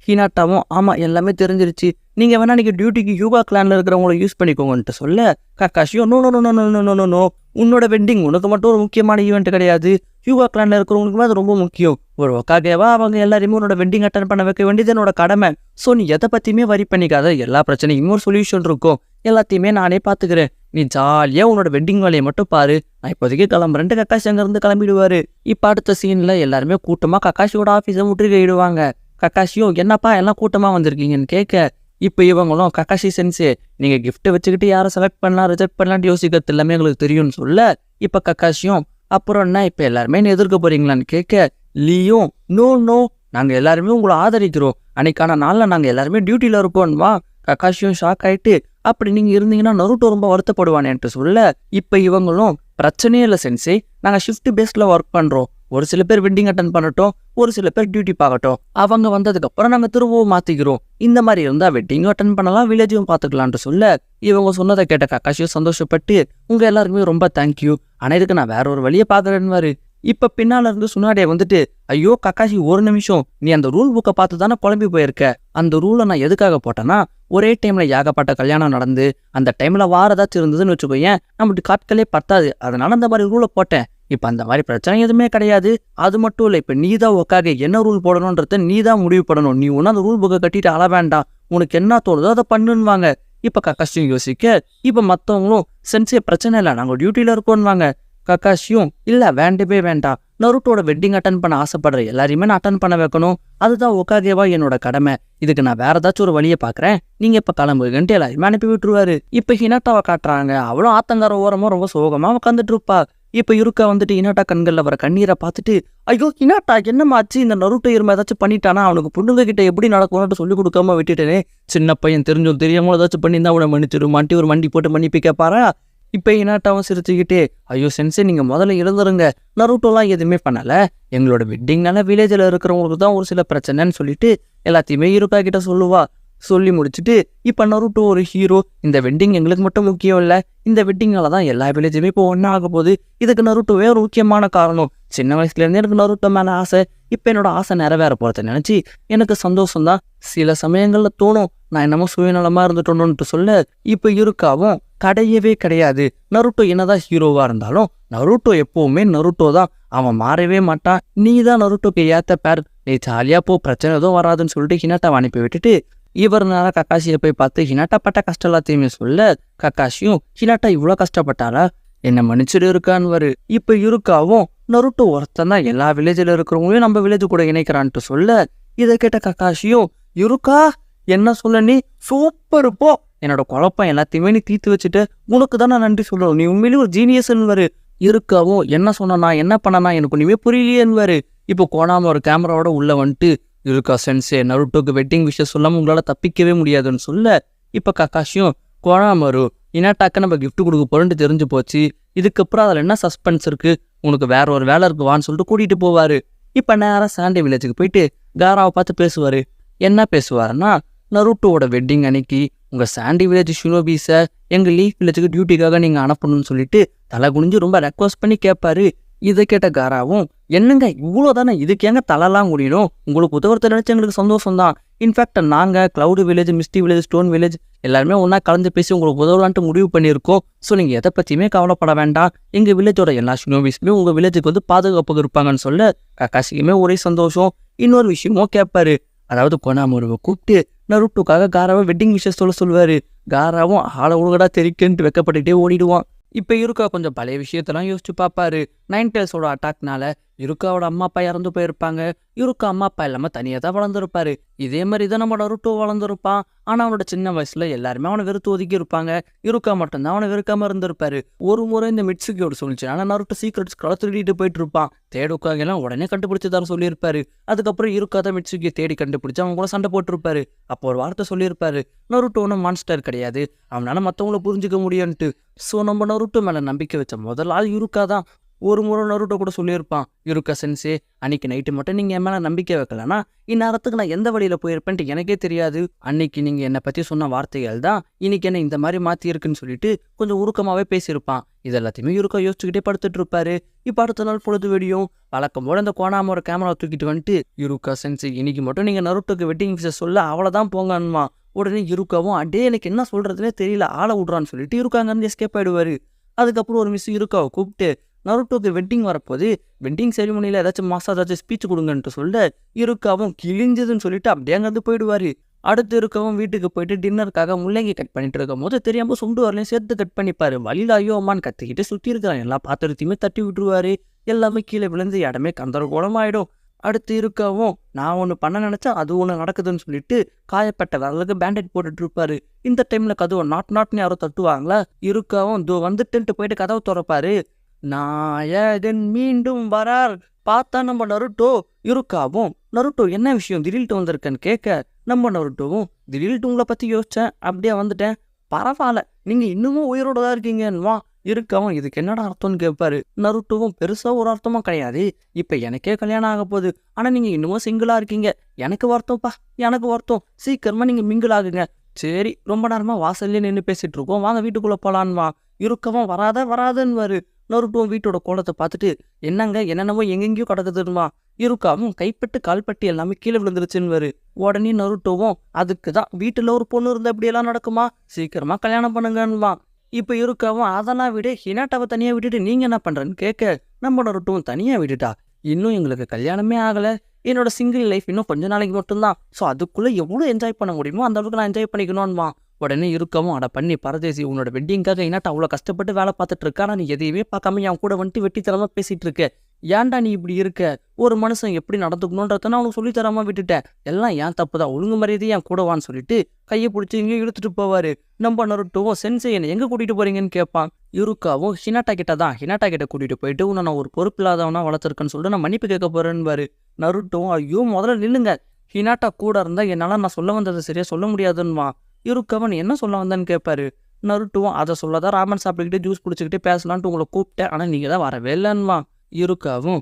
ஹினாட்டாவும் ஆமா எல்லாமே தெரிஞ்சிருச்சு, நீங்க வேணா நீங்க டியூட்டிக்கு யூகா கிளான்ல இருக்கிறவங்கள யூஸ் பண்ணிக்கோங்கன்ட்டு சொல்ல, கக்காஷியும் no no no no no no no no, உன்னோட வெட்டிங் உனக்கு மட்டும் ஒரு முக்கியமான ஈவெண்ட் கிடையாது, யூகா கிளான்ல இருக்கிறவங்களுக்குமே அது ரொம்ப முக்கியம். ஒரு ஒக்காகேவா அவங்க எல்லாருமே உன்னோட வெட்டிங் அட்டன் பண்ண வைக்க வேண்டியது என்னோட கடமை. ஸோ நீ எதை பத்தியுமே வரி பண்ணிக்காத, எல்லா பிரச்சனையும் ஒரு சொல்யூஷன் இருக்கும், எல்லாத்தையுமே நானே பாத்துக்கிறேன், நீ ஜாலியா உன்னோட வெட்டிங் வேலையை மட்டும் பாரு, நான் இப்போதைக்கு கிளம்புறேன்ட்டு கக்காஷி அங்கிருந்து கிளம்பிடுவாரு. இப்ப அடுத்த சீன்ல எல்லாருமே கூட்டமா கக்காஷியோட ஆஃபீஸை முற்றுகையிடுவாங்க. கக்காஷியும் என்னப்பா எல்லாம் கூட்டமா வந்திருக்கீங்கன்னு கேட்க, இப்போ இவங்களும் கக்காஷி சென்சே நீங்க கிஃப்ட்டை வச்சுக்கிட்டு யாரை செலக்ட் பண்ணலாம் ரிஜெக்ட் பண்ணலான்ட்டு யோசிக்கிறது எல்லாமே எங்களுக்கு தெரியும்னு சொல்ல, இப்போ கக்காஷியும் அப்புறம் என்ன இப்போ எல்லாருமே என்ன எதிர்க்க போறீங்களான்னு கேட்க, லீயும் நோ நோ நாங்கள் எல்லாருமே உங்களை ஆதரிக்கிறோம், அன்னைக்கான நாளில் நாங்கள் எல்லாருமே டியூட்டியில் இருக்கோம்வா. கக்காஷியும் ஷாக் ஆயிட்டு அப்படி நீங்க இருந்தீங்கன்னா நருட்டோ ரொம்ப வருத்தப்படுவானேன்ட்டு சொல்ல, இப்போ இவங்களும் பிரச்சனையே இல்லை சென்சே, நாங்கள் ஷிஃப்ட் பேஸ்ல ஒர்க் பண்றோம், ஒரு சில பேர் வெட்டிங் அட்டன் பண்ணட்டும், ஒரு சில பேர் டியூட்டி பார்க்கட்டும், அவங்க வந்ததுக்கு அப்புறம் நாங்கள் திரும்பவும் மாத்திக்கிறோம், இந்த மாதிரி இருந்தா வெட்டிங்கும் அட்டன் பண்ணலாம் வில்லேஜும் பார்த்துக்கலான்ட்டு சொல்ல, இவங்க சொன்னதை கேட்ட கக்காஷியும் சந்தோஷப்பட்டு உங்க எல்லாருக்குமே ரொம்ப தேங்க்யூ, ஆனால் இதுக்கு நான் வேற ஒரு வழியை பார்க்குறேன்னு. இப்ப பின்னால இருந்து சுனாடே வந்துட்டு ஐயோ கக்காஷி ஒரு நிமிஷம், நீ அந்த ரூல் புக்கை பார்த்து தானே குழம்பி போயிருக்க, அந்த ரூலை நான் எதுக்காக போட்டேன்னா ஒரே டைம்ல ஏகப்பட்ட கல்யாணம் நடந்து அந்த டைம்ல வார ஏதாச்சும் இருந்ததுன்னு வச்சுக்கோயேன், நம்மளுக்கு காட்களே பத்தாது, அதனால அந்த மாதிரி ரூலை போட்டேன், இப்ப அந்த மாதிரி பிரச்சனை எதுவுமே கிடையாது, அது மட்டும் இல்லை இப்ப நீ தான் உக்காக என்ன ரூல் போடணும்ன்றத நீ தான் முடிவு பண்ணணும், நீ ஒன்னும் அந்த ரூல் புக்கை கட்டிட்டு அழ வேண்டாம், உனக்கு என்ன தோணுதோ அதை பண்ணுவாங்க. இப்ப கக்காஷியும் யோசிக்க, இப்ப மத்தவங்களும் சென்சே பிரச்சனை இல்லை நாங்க டியூட்டியில இருக்கோன்னுவாங்க. கக்காஷியும் இல்ல வேண்டவே வேண்டாம், நருட்டோட வெட்டிங் அட்டன் பண்ண ஆசைப்படுற எல்லாரையுமே நான் அட்டன் பண்ண வைக்கணும், அதுதான் ஒக்காகேவா என்னோட கடமை, இதுக்கு நான் வேற ஏதாச்சும் ஒரு வழியை பாக்குறேன், நீங்க இப்ப கிளம்புகன்ட்டு எல்லாருமே அனுப்பி விட்டுருவாரு. இப்ப ஹினாட்டாவை காட்டுறாங்க, அவளும் ஆத்தங்கார ஓரமா ரொம்ப சோகமா உட்காந்துட்டு இருப்பா. இப்ப இருக்க வந்துட்டு ஹினாட்டா கண்கள்ல வர கண்ணீரை பார்த்துட்டு ஐயோ ஹினாட்டா என்னமாச்சு, இந்த நருட்டோ இருமை ஏதாச்சும் பண்ணிட்டானா, அவனுக்கு பொண்ணுங்க கிட்ட எப்படி நடக்கும்னு சொல்லி கொடுக்காம விட்டுட்டேனே, சின்ன பையன் தெரிஞ்சும் தெரியாம ஏதாச்சும் பண்ணியிருந்தா அவனை மன்னிச்சிருமான்ட்டு ஒரு மண்டி போட்டு மன்னிப்பு கேட்பாரா. இப்போ ஹினாட்டாவும் சிரிச்சுக்கிட்டே ஐயோ சென்சே நீங்கள் முதல்ல இருந்துருங்க, நருட்டோலாம் எதுவுமே பண்ணலை, எங்களோட வெட்டிங்னால வில்லேஜில் இருக்கிறவங்களுக்கு தான் ஒரு சில பிரச்சனைன்னு சொல்லிட்டு எல்லாத்தையுமே இருக்கா கிட்ட சொல்லுவா. சொல்லி முடிச்சுட்டு இப்போ நருட்டோ ஒரு ஹீரோ, இந்த வெட்டிங் எங்களுக்கு மட்டும் முக்கியம் இல்லை, இந்த வெட்டிங்னால தான் எல்லா வில்லேஜுமே இப்போ ஒன்றா ஆக போகுது, இதுக்கு நருட்டோவே ஒரு முக்கியமான காரணம், சின்ன வயசுலேருந்தே எனக்கு நருட்டோ மேலே ஆசை, இப்போ என்னோட ஆசை நிறைவேற போகிறத நினச்சி எனக்கு சந்தோஷம்தான், சில சமயங்களில் தோணும் நான் என்னமோ சுயநலமாக இருந்துட்டோன்னுட்டு சொல்ல, இப்போ இருக்காவும் கிடையவே கிடையாது, நருட்டோ என்னதான் ஹீரோவா இருந்தாலும் நருட்டோ எப்பவுமே நருட்டோ தான், அவன் மாறவே மாட்டான், நீ தான் நருட்டோக்கு ஏத்த பேர், நீ ஜாலியா போ பிரச்சனை எதுவும் வராதுன்னு சொல்லிட்டு ஹினாட்டாவை அனுப்பி விட்டுட்டு இவர் நேரம் கக்காஷியை போய் பார்த்து ஹினாட்டா பட்ட கஷ்டம் எல்லாத்தையுமே சொல்ல, கக்காஷியும் ஹினாட்டா இவ்வளோ கஷ்டப்பட்டாரா என்ன மன்னிச்சுட்டு இருக்கான்னு. இப்ப இருக்காவும் நருட்டோ ஒருத்தன் தான் எல்லா வில்லேஜில் இருக்கிறவங்களையும் நம்ம வில்லேஜ் கூட இணைக்கிறான்ட்டு சொல்ல, இதை கேட்ட கக்காஷியும் இருக்கா என்ன சொல்ல நீ சூப்பர் போ, என்னோட குழப்பம் எல்லாத்தையுமே நீ தீர்த்து வச்சுட்டு உனக்கு தான் நான் நன்றி சொல்லணும், நீ உண்மையிலேயே ஒரு ஜீனியஸ்ன்னுவாரு. இருக்காவும் என்ன சொன்னா என்ன பண்ணனா எனக்கு ஒன்றுமே புரியலையேன்னுவாரு. இப்போ கோனாம ஒரு கேமராவோட உள்ள வந்துட்டு இருக்கா சென்சே நருட்டோக்கு வெட்டிங் விஷயம் சொல்லாமல் உங்களால் தப்பிக்கவே முடியாதுன்னு சொல்ல, இப்போ கக்காஷியும் கோனாமரு இனாட்டாக்க நம்ம கிஃப்ட் கொடுக்க போறேன்ட்டு தெரிஞ்சு போச்சு, இதுக்கப்புறம் அதில் என்ன சஸ்பென்ஸ் இருக்கு, உனக்கு வேற ஒரு வேலை இருக்கு வான்னு சொல்லிட்டு கூட்டிகிட்டு போவார். இப்போ நேராக சாண்டே வில்லேஜுக்கு போயிட்டு காராவை பார்த்து பேசுவார். என்ன பேசுவாருன்னா, நருட்டோவோட வெட்டிங் அன்னைக்கு உங்கள் சாண்டி வில்லேஜ் ஷினோபிஸை எங்கள் லீஃப் வில்லேஜுக்கு டியூட்டிக்காக நீங்கள் அனுப்பணும்னு சொல்லிட்டு தலை குனிஞ்சு ரொம்ப ரெக்வஸ்ட் பண்ணி கேட்பாரு. இதை கேட்ட காராவும் என்னங்க இவ்வளோ தானே, இதுக்கு ஏங்க தலைலாம் குடியணும், உங்களுக்கு உதவுறத நினச்சி எங்களுக்கு சந்தோஷம் தான். இன்ஃபேக்ட் நாங்கள் cloud village, misty village, stone village எல்லாருமே ஒன்றா கலந்து பேசி உங்களுக்கு உதவலான்ட்டு முடிவு பண்ணியிருக்கோம். ஸோ நீங்கள் எதை பற்றியுமே கவலைப்பட வேண்டாம், எங்கள் வில்லேஜோட எல்லா ஷினோபிஸுமே உங்கள் வில்லேஜுக்கு வந்து பாதுகாப்பாக இருப்பாங்கன்னு சொல்ல கக்காஷிக்குமே ஒரே சந்தோஷம். இன்னொரு விஷயமும் கேட்பாரு, அதாவது கொனாமருவை கூப்பிட்டு நருட்டோக்காக காராவை வெட்டிங் விஷயம் சொல்லுவாரு. காராவும் ஆளை ஒழுங்கடா தெரிக்குன்ட்டு வெக்கப்பட்டுட்டே ஓடிடுவான். இப்போ இருக்கா கொஞ்சம் பழைய விஷயத்தெல்லாம் யோசிச்சு பார்ப்பாரு. நைன் டேல்ஸோட அட்டாக்னால இருக்காவோட அம்மா அப்பா இறந்து போயிருப்பாங்க. இருக்கா அம்மா அப்பா இல்லாமல் தனியாக தான் வளர்ந்துருப்பாரு. இதே மாதிரி தான் நம்ம நருட்டோ வளர்ந்துருப்பான். ஆனால் அவனோட சின்ன வயசுல எல்லாருமே அவனை வெறுத்து ஒதுக்கி இருப்பாங்க. இருக்கா மட்டும்தான் அவனை வெறுக்காம இருந்திருப்பாரு. ஒரு முறை இந்த மிட்சுகியோட சொல்லிச்சு, ஆனால் நருட்டோ சீக்ரெட்ஸ் திருடிட்டு போயிட்டு இருப்பான். தேடுக்காக எல்லாம் உடனே கண்டுபிடிச்சு தர சொல்லியிருப்பாரு. அதுக்கப்புறம் இருக்காத மிட்சுகியை தேடி கண்டுபிடிச்சு அவங்க கூட சண்டை போட்டிருப்பாரு. அப்போ ஒரு வார்த்தை சொல்லியிருப்பாரு, நருட்டோ ஒன்றும் மான்ஸ்டர் கிடையாது, அவனால மற்றவங்கள புரிஞ்சுக்க முடியும்ட்டு. ஸோ நம்ம நருட்டோ மேலே நம்பிக்கை வச்ச முதல் ஆள் இருக்கா தான். ஒரு முறை நருட்டோ கூட சொல்லியிருப்பான், இருக்கா சென்சே அன்னைக்கு நைட்டு மட்டும் நீங்கள் என் மேலே நம்பிக்கை வைக்கலன்னா இந்நேரத்துக்கு நான் எந்த வழியில் போயிருப்பேன்ட்டு எனக்கே தெரியாது. அன்னைக்கு நீங்கள் என்னை பற்றி சொன்ன வார்த்தைகள் தான் இன்னைக்கு என்ன இந்த மாதிரி மாற்றிருக்குன்னு சொல்லிட்டு கொஞ்சம் உருக்கமாகவே பேசியிருப்பான். இது எல்லாத்தையுமே இருக்கா யோசிச்சுக்கிட்டே படுத்துட்டு இருப்பாரு. இப்போ அடுத்த நாள் பொழுது வெடியும். வழக்கம் போல இந்த கோணாம ஒரு கேமரா தூக்கிட்டு வந்துட்டு, இருக்கா சென்சே இன்னைக்கு மட்டும் நீங்கள் நருட்டோக்கு வெட்டிங் விஷயம் சொல்ல அவ்வளோதான் போங்கன்னுமா. உடனே இருக்காவும் அடே எனக்கு என்ன சொல்கிறதுனே தெரியல ஆளை விட்றான்னு சொல்லிட்டு இருக்காங்கன்னு எஸ்கேப் ஆகிடுவார். அதுக்கப்புறம் ஒரு மிஸ் இருக்காவை கூப்பிட்டு நருட்டோக்கு வெட்டிங் வரப்போது வெட்டிங் செரிமனியில் ஏதாச்சும் ஏதாச்சும் ஸ்பீச் கொடுங்கன்ட்டு சொல்ல இருக்காவும் கிழிஞ்சதுன்னு சொல்லிட்டு அப்படியே அங்கேருந்து போயிடுவார். அடுத்து இருக்கவும் வீட்டுக்கு போயிட்டு டின்னருக்காக முள்ளங்கி கட் பண்ணிட்டு இருக்கும் போது தெரியாமல் சுண்டு வரலையும் சேர்த்து கட் பண்ணிப்பாரு. வழியில் ஐயோ அம்மான்னு கத்திக்கிட்டு சுற்றி இருக்கிறான் எல்லா பாத்திரத்தையுமே தட்டி விட்டுருவாரு. எல்லாமே கீழே விழுந்து இடமே கந்தரகோலமாயிடும். அடுத்து இருக்கவும் நான் ஒன்று பண்ண நினச்சா அது ஒன்று நடக்குதுன்னு சொல்லிட்டு காயப்பட்ட விரலுக்கு பேண்டேட் போட்டுட்டு இருப்பாரு. இந்த டைமில் கதவை நாட்னு யாரோ தட்டுவாங்களா. இருக்கவும் இதோ வந்துட்டுன்ட்டு போயிட்டு கதவை திறப்பாரு. நாயகன் மீண்டும் வரார். பார்த்தா நம்ம நருட்டோ. இருக்காவும் நருட்டோ என்ன விஷயம் திடீர்ட்டு வந்திருக்கேன்னு கேட்க, நம்ம நருட்டோவும் திடீர்ட்டு உங்களை பற்றி யோசித்தேன் அப்படியே வந்துட்டேன். பரவாயில்ல நீங்கள் இன்னமும் உயிரோட தான் இருக்கீங்கன்னுவா. இருக்கவும் இதுக்கு என்னடா அர்த்தம்னு கேட்பாரு. நருட்டோவும் பெருசாக ஒரு அர்த்தமாக கிடையாது, இப்போ எனக்கே கல்யாணம் ஆக போகுது, ஆனால் நீங்கள் இன்னமும் சிங்கிளாக இருக்கீங்க, எனக்கு வருத்தம்ப்பா, எனக்கு வருத்தம், சீக்கிரமாக நீங்கள் மிங்கிள் ஆகுங்க. சரி ரொம்ப நேரமாக வாசல்லே நின்று பேசிகிட்டு இருக்கோம், வாங்க வீட்டுக்குள்ளே போகலான்வா. இருக்கவும் வராதுன்னுவாரு. நருட்டோவும் வீட்டோட கோலத்தை பார்த்துட்டு என்னங்க என்னென்னவோ எங்கெங்கேயோ கிடக்குதுன்னுவா. இருக்காவும் கைப்பட்டு கால்பட்டு எல்லாமே கீழே விழுந்துருச்சுன்னு. உடனே நருட்டோவும் அதுக்கு தான் வீட்டில் ஒரு பொண்ணு இருந்தால் இப்படியெல்லாம் நடக்குமா, சீக்கிரமாக கல்யாணம் பண்ணுங்கன்னுவா. இப்போ இருக்காவும் அதெல்லாம் விட ஹினாட்டாவை தனியாக விட்டுட்டு நீங்கள் என்ன பண்ணுறேன்னு கேட்க, நம்ம நருட்டோவும் தனியாக விட்டுட்டா, இன்னும் எங்களுக்கு கல்யாணமே ஆகலை, என்னோட சிங்கிள் லைஃப் இன்னும் கொஞ்ச நாளைக்கு மட்டும்தான், ஸோ அதுக்குள்ளே எவ்வளோ என்ஜாய் பண்ண முடியுமோ அந்த அளவுக்கு நான் என்ஜாய் பண்ணிக்கணும்னுவா. உடனே இருக்கவும் அட பண்ணி பரதேசி உன்னோட வெட்டிங்காக இனாட்டா அவ்வளோ கஷ்டப்பட்டு வேலை பார்த்துட்டு இருக்கா, ஆனால் நீ எதையுமே பார்க்காம என் கூட வந்துட்டு வெட்டித்தரமாக பேசிகிட்டு இருக்க, ஏன்டா நீ இப்படி இருக்க, ஒரு மனுஷன் எப்படி நடந்துக்கணுன்றத நான் அவனுக்கு சொல்லித்தராமல் விட்டுட்டேன், எல்லாம் ஏன் தப்பு தான், ஒழுங்கு மரியாதையே என் கூடவான்னு சொல்லிட்டு கையை பிடிச்சி இங்கே இழுத்துட்டு போவார். நம்ம நருட்டோவும் சென்சே என்னை எங்கே கூட்டிகிட்டு போகிறீங்கன்னு கேட்பான். இருக்காவும் ஹினாட்டா கிட்ட தான், ஹினாட்டா கிட்ட கூட்டிகிட்டு போயிட்டு உன்னை நான் ஒரு பொறுப்பு இல்லாதவனா வளர்த்துருக்கேன்னு சொல்லிட்டு நான் மன்னிப்பு கேட்க போகிறேன்னு. நருட்டோவும் ஐயோ முதல்ல நில்லுங்க, ஹினாட்டா கூட இருந்தால் என்னால் நான் சொல்ல வந்ததை சரியாக சொல்ல முடியாதுன்னுவா. இருக்கவன் என்ன சொல்ல வந்தான்னு கேட்பாரு. நருட்டோவும் அதை சொல்லதான் ராமன் சாப்பிட்டுக்கிட்டு ஜூஸ் குடிச்சிக்கிட்டு பேசலான்ட்டு உங்களை கூப்பிட்டேன், ஆனால் நீங்கள் தான் வரவே இல்லைன்னுவா. இருக்காவும்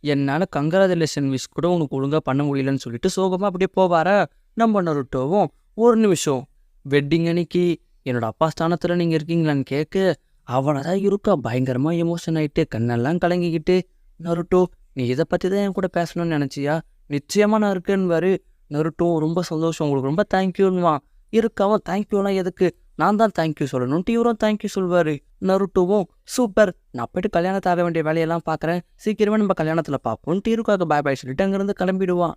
என்னால் கங்க்ராச்சுலேஷன் விஷ் கூட உனக்கு ஒழுங்காக பண்ண முடியலன்னு சொல்லிட்டு சோகமாக அப்படியே போவாரா. நம்ம நருட்டோவும் ஒரு நிமிஷம், வெட்டிங் அன்னைக்கு என்னோட அப்பா ஸ்தானத்தில் நீங்கள் இருக்கீங்களான்னு கேட்க, அவனை தான் இருக்கா பயங்கரமாக எமோஷன் ஆகிட்டு கண்ணெல்லாம் கலங்கிக்கிட்டு, நருட்டோ நீ இதை பற்றி தான் என் கூட பேசணும்னு நினச்சியா, நிச்சயமாக நான் இருக்கேன்னு. நருட்டோ ரொம்ப சந்தோஷம், உங்களுக்கு ரொம்ப தேங்க்யூன்னுவான். இருக்காவும் தேங்க்யூலாம் எதுக்கு, நான் தான் தேங்க்யூ சொல்லணும்ட்டு இவரும் தேங்க்யூ சொல்வார். நருட்டோவும் சூப்பர், நான் போய்ட்டு கல்யாணத்தை ஆக வேண்டிய வேலையெல்லாம் பார்க்குறேன், சீக்கிரமே நம்ம கல்யாணத்தில் பார்ப்போம்ட்டு இருக்காவுக்கு பாய் பாய் சொல்லிட்டு அங்கேருந்து கிளம்பிடுவான்.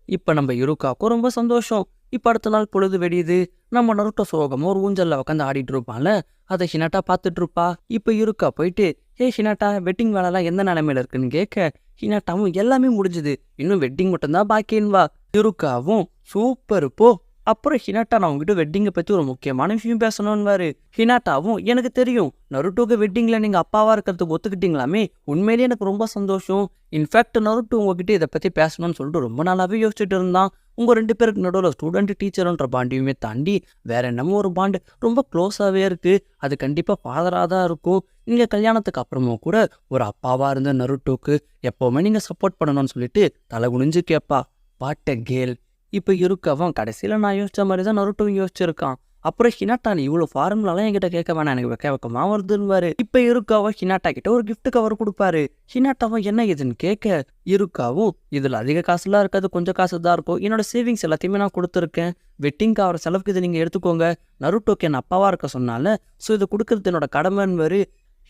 இப்போ நம்ம இருக்காவுக்கும் ரொம்ப சந்தோஷம். இப்போ அடுத்த நாள் பொழுது வெடியுது. நம்ம நருட்டோ சோகமாக ஒரு ஊஞ்சலில் உட்காந்து ஆடிட்டு இருப்பான்ல, அதை ஹினாட்டா பார்த்துட்டு இருப்பா. இப்போ இருக்கா போயிட்டு ஹினாட்டா வெட்டிங் வேலைலாம் எந்த நிலைமையில இருக்குன்னு கேட்க, ஹினாட்டாவும் எல்லாமே முடிஞ்சுது, இன்னும் வெட்டிங் மட்டும்தான் பாக்கின்வா. யுருக்காவும் சூப்பர் போ. அப்புறம் ஹினாட்டா நான் உங்ககிட்ட வெட்டிங்கை பற்றி ஒரு முக்கியமான விஷயம் பேசணும்னு. ஹினாட்டாவும் எனக்கு தெரியும் நருட்டோக்கு வெட்டிங்கில் நீங்கள் அப்பாவாக இருக்கிறதுக்கு ஒத்துக்கிட்டீங்களாமே, உண்மையிலேயே எனக்கு ரொம்ப சந்தோஷம். இன்ஃபேக்ட் நருட்டோ உங்ககிட்ட இதை பற்றி பேசணும்னு சொல்லிட்டு ரொம்ப நாளாகவே யோசிச்சுட்டு இருந்தான். உங்கள் 2 பேருக்கு நடுவில் ஸ்டூடெண்ட் டீச்சருன்ற பாண்டியுமே தாண்டி வேற என்னமோ ஒரு பாண்டு ரொம்ப க்ளோஸாகவே இருக்குது. அது கண்டிப்பாக ஃபாதராக தான் இருக்கும். நீங்கள் கல்யாணத்துக்கு அப்புறமும் கூட ஒரு அப்பாவாக இருந்த நருட்டோக்கு எப்போவுமே நீங்கள் சப்போர்ட் பண்ணணும்னு சொல்லிட்டு தலை குனிஞ்சு கேட்பா. What a girl. இப்போ இருக்கவன் கடைசியில் நான் யோசிச்ச மாதிரி தான் நருட்டோவும் யோசிச்சிருக்கான். அப்புறம் ஹினாட்டா நீ இவ்வளோ ஃபார்முலாலாம் என்கிட்ட கேட்க வேணாம், எனக்கு வெக்கமாக வருதுன்னு. இப்போ இருக்காவும் ஹினாட்டா கிட்ட ஒரு கிஃப்ட் கவர் கொடுப்பாரு. ஹினாட்டாவும் என்ன இதுன்னு கேட்க, இருக்காவும் இதில் அதிக காசுலாம் இருக்காது, கொஞ்சம் காசு தான் இருக்கும், என்னோட சேவிங்ஸ் எல்லாத்தையுமே நான் கொடுத்துருக்கேன், வெட்டிங்க்கு ஆகிற செலவுக்கு இதை நீங்கள் எடுத்துக்கோங்க, நருட்டோக்கு என் அப்பாவாக இருக்க சொன்னால ஸோ இதை கொடுக்கறது என்னோட கடமைன்னு.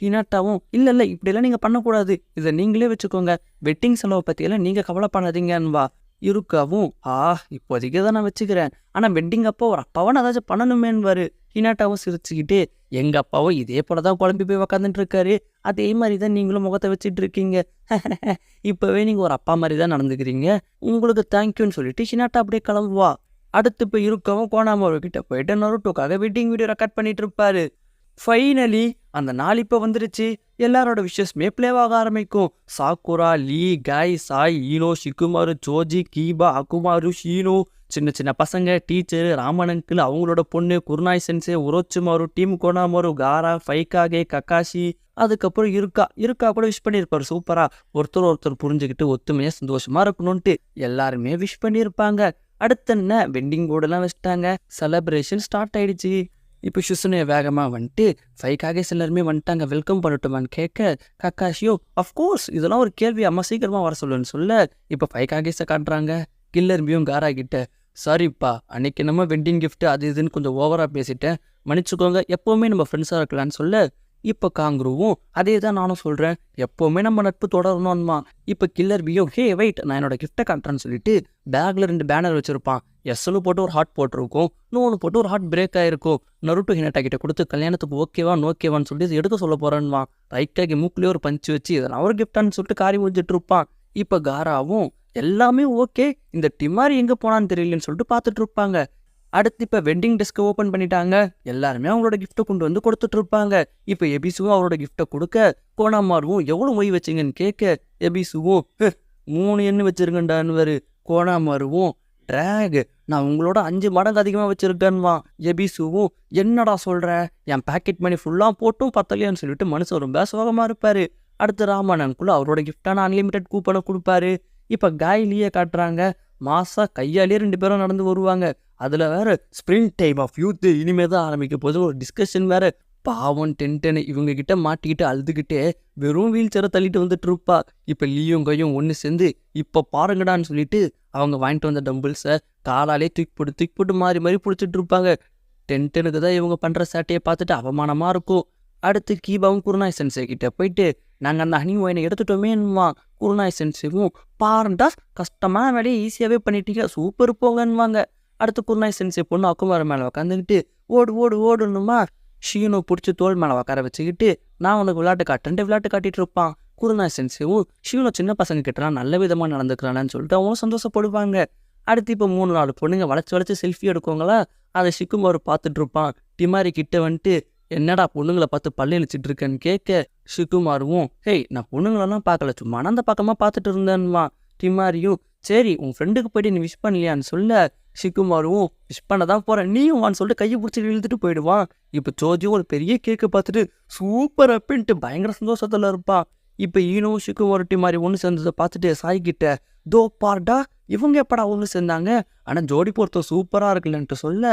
ஹினாட்டாவும் இல்லை இப்படியெல்லாம் நீங்கள் பண்ணக்கூடாது, இதை நீங்களே வச்சுக்கோங்க, வெட்டிங் செலவை பற்றியெல்லாம் நீங்கள் கவலைப்படாதீங்கன்னுவா. இருக்காவும் இப்போதைக்கு தான் நான் வச்சுக்கிறேன், ஆனால் வெட்டிங் அப்போ ஒரு அப்பாவை நான் ஏதாச்சும் பண்ணணுமேன்னு. ஹினாட்டாவும் சிரிச்சுக்கிட்டே எங்கள் அப்பாவும் இதே போல தான் குழம்பி போய் உக்காந்துட்டு இருக்காரு, அதே மாதிரி தான் நீங்களும் முகத்தை வச்சுட்டு இருக்கீங்க, இப்போவே நீங்கள் ஒரு அப்பா மாதிரி தான் நடந்துக்கிறீங்க, உங்களுக்கு தேங்க்யூன்னு சொல்லிட்டு ஹினாட்டா அப்படியே கிளம்புவா. அடுத்து இப்போ இருக்கவும் கோனாமோர்கிட்ட போயிட்டு நருட்டோக்காக வெட்டிங் வீடியோ ரெக்கார்ட் பண்ணிட்டு இருப்பாரு. ஃபைனலி அந்த நாள் இப்போ வந்துருச்சு. எல்லாரோட விஷயமே பிளேவாக ஆரம்பிக்கும். சாக்குரா, லீ, காய், சாய், ஈனோ, ஷிகுமாரு, சோஜி, கீபா, அகுமாரு, ஷீனோ, சின்ன சின்ன பசங்க, டீச்சரு, ராமன் அங்கிள், அவங்களோட பொண்ணு குருநாய் சென்சே, உரோச்சுமாரு, டீம் கோனாமாரு, காரா, ஃபைகாகே, கக்காஷி, அதுக்கப்புறம் இருக்கா கூட விஷ் பண்ணியிருப்பாரு சூப்பரா. ஒருத்தர் புரிஞ்சுக்கிட்டு ஒத்துமையாக சந்தோஷமா இருக்கணும்ன்ட்டு எல்லாருமே விஷ் பண்ணியிருப்பாங்க. அடுத்த என்ன வெட்டிங் போர்டெல்லாம் வச்சுட்டாங்க. செலப்ரேஷன் ஸ்டார்ட் ஆயிடுச்சு. இப்போ ஷிசுனே வேகமாக வந்துட்டு ஃபைகாகேஸ் எல்லாருமே வந்துட்டாங்க, வெல்கம் பண்ணட்டுமான்னு கேட்க, கக்காஷியோ அஃப்கோர்ஸ் இதெல்லாம் ஒரு கேள்வி, அம்மா சீக்கிரமாக வர சொல்லுன்னு சொல்ல இப்போ ஃபைகாகேஸை காட்டுறாங்க. கில்லர்பியும் காரா கிட்ட, சாரிப்பா அன்னைக்கு நம்ம வெட்டிங் கிஃப்ட் அது இதுன்னு கொஞ்சம் ஓவராக பேசிட்டேன், மன்னிச்சுக்கோங்க, எப்போவுமே நம்ம ஃப்ரெண்ட்ஸாக இருக்கலான்னு சொல்ல இப்போ காங்க்ரூவும் அதே தான் நானும் சொல்கிறேன், எப்போவுமே நம்ம நட்பு தொடரணும்மா. இப்போ கில்லர்பியும் ஹே வெயிட் நான் என்னோட கிஃப்ட்டை காட்டுறேன்னு சொல்லிட்டு பேக்கில் 2 பேனர் வச்சுருப்பான். எஸ்ஸனு போட்டு ஒரு ஹார்ட் போட்டிருக்கும், இன்னொன்று போட்டு ஒரு ஹார்ட் பிரேக் ஆகிருக்கும். நருட்டோ ஹினாட்டா கிட்ட கொடுத்து கல்யாணத்துக்கு ஓகேவா நோக்கேவான்னு சொல்லிட்டு எடுக்க சொல்ல போகிறேன்வான். ரைட்டாகி மூக்கிலேயே ஒரு பஞ்சு வச்சு இதெல்லாம் ஒரு கிஃப்டான்னு சொல்லிட்டு காரி முடிஞ்சிட்டு இருப்பான். இப்போ காராவும் எல்லாமே ஓகே, இந்த டிமாரி எங்கே போனான்னு தெரியலன்னு சொல்லிட்டு பார்த்துட்டு இருப்பாங்க. அடுத்து இப்போ வெட்டிங் டெஸ்க்கை ஓப்பன் பண்ணிட்டாங்க. எல்லாருமே அவங்களோட கிஃப்ட்டை கொண்டு வந்து கொடுத்துட்டு இருப்பாங்க. இப்போ எபிசுவும் அவரோட கிஃப்ட்டை கொடுக்க, கோனாமாருவும் எவ்வளோ மொய் வச்சிங்கன்னு கேட்க, எபிசுவும் 3 எண்ணு வச்சிருக்கேன்டான்னு. கோனாமாருவும் ட்ராக் நான் உங்களோட 5 மடங்கு அதிகமாக வச்சுருக்கேன்வான். எபிசுவும் என்னடா சொல்கிற, என் பேக்கெட் மணி ஃபுல்லாக போட்டும் பத்தலையான்னு சொல்லிட்டு மனுஷன் ரொம்ப சோகமாக இருப்பார். அடுத்து ராமனனுக்குள்ள அவரோட கிஃப்டான அன்லிமிட்டெட் கூப்பனை கொடுப்பாரு. இப்போ காயிலியே காட்டுறாங்க. மாசா கையாலேயே 2 பேரும் நடந்து வருவாங்க. அதில் வேறு ஸ்ப்ரிங் டைம் ஆஃப் யூத் இனிமேல் தான் ஆரம்பிக்க போது ஒரு டிஸ்கஷன் வேறு. பாவம் டென்டனு இவங்க கிட்ட மாட்டிக்கிட்டு அழுதுகிட்டே வெறும் வீல் சேரை தள்ளிட்டு வந்துட்டு இருப்பா. இப்போ லீயும் கையும் ஒன்று சேர்ந்து இப்போ பாருங்கடான்னு சொல்லிட்டு அவங்க வாங்கிட்டு வந்த டம்பிள்ஸை காலாலே தூக்கி போட்டு மாறி பிடிச்சிட்டு இருப்பாங்க. டென்டனுக்கு தான் இவங்க பண்ணுற சேட்டையை பார்த்துட்டு அவமானமாக இருக்கும். அடுத்து கீபாவும் குருநாய் சென்சே கிட்ட போயிட்டு நாங்கள் அந்த ஹனி ஒயினை எடுத்துட்டோமேன்னுவான். குருநாய் சென்சேவும் பாருண்டா கஷ்டமான வேலையை ஈஸியாகவே பண்ணிட்டீங்க, சூப்பர் போங்கன்னுவாங்க. அடுத்து குருநாய் சென்சே பொண்ணு அக்குமார் மேலே உட்காந்துக்கிட்டு ஓடுன்னுமா. ஷீனோ பிடிச்சி தோல் மேலே உட்கார வச்சுக்கிட்டு நான் உனக்கு விளையாட்டு காட்டிட்டு இருப்பான். குருநாய் சென்சேவும் ஷீனோ சின்ன பசங்க கிட்டலாம் நல்ல விதமாக நடந்துக்கிறானு சொல்லிட்டு அவங்களும் சந்தோஷப்படுவாங்க. அடுத்து இப்போ 3-4 பொண்ணுங்க வளைச்சு செல்ஃபி எடுக்குவாங்களா, அதை ஷிக்குமாரு பார்த்துட்டு இருப்பான். டிமாரி கிட்ட வந்துட்டு என்னடா பொண்ணுங்களை பார்த்து பள்ளி அழிச்சிட்டு இருக்கேன்னு கேட்க, ஷிக்குமாருவும் ஹேய் நான் பொண்ணுங்களெல்லாம் பார்க்கல, சும்மா அந்த பக்கமாக பார்த்துட்டு இருந்தேன்னுவா. டிமாரியும் சரி உன் ஃப்ரெண்டுக்கு போயிட்டு நீ விஷ் பண்ணலையான்னு சொல்ல, ஷிக்குமாருவும் விஷ் பண்ண தான் போகிறேன் நீயும் வான்னு சொல்லிட்டு கையை பிடிச்சி இழுத்துட்டு போயிடுவான். இப்போ சோஜியும் ஒரு பெரிய கேக்கு பார்த்துட்டு சூப்பர் அப்படின்ட்டு பயங்கர சந்தோஷத்தில் இருப்பான். இப்போ ஈனோவும் ஷிக்குமாரு டிமாரி ஒன்று சேர்ந்ததை பார்த்துட்டு சாய்கிட்ட தோ பார்டா இவங்க எப்படா ஒன்று சேர்ந்தாங்க, ஆனால் ஜோடி பொறுத்த சூப்பராக இருக்குல்லன்ட்டு சொல்ல,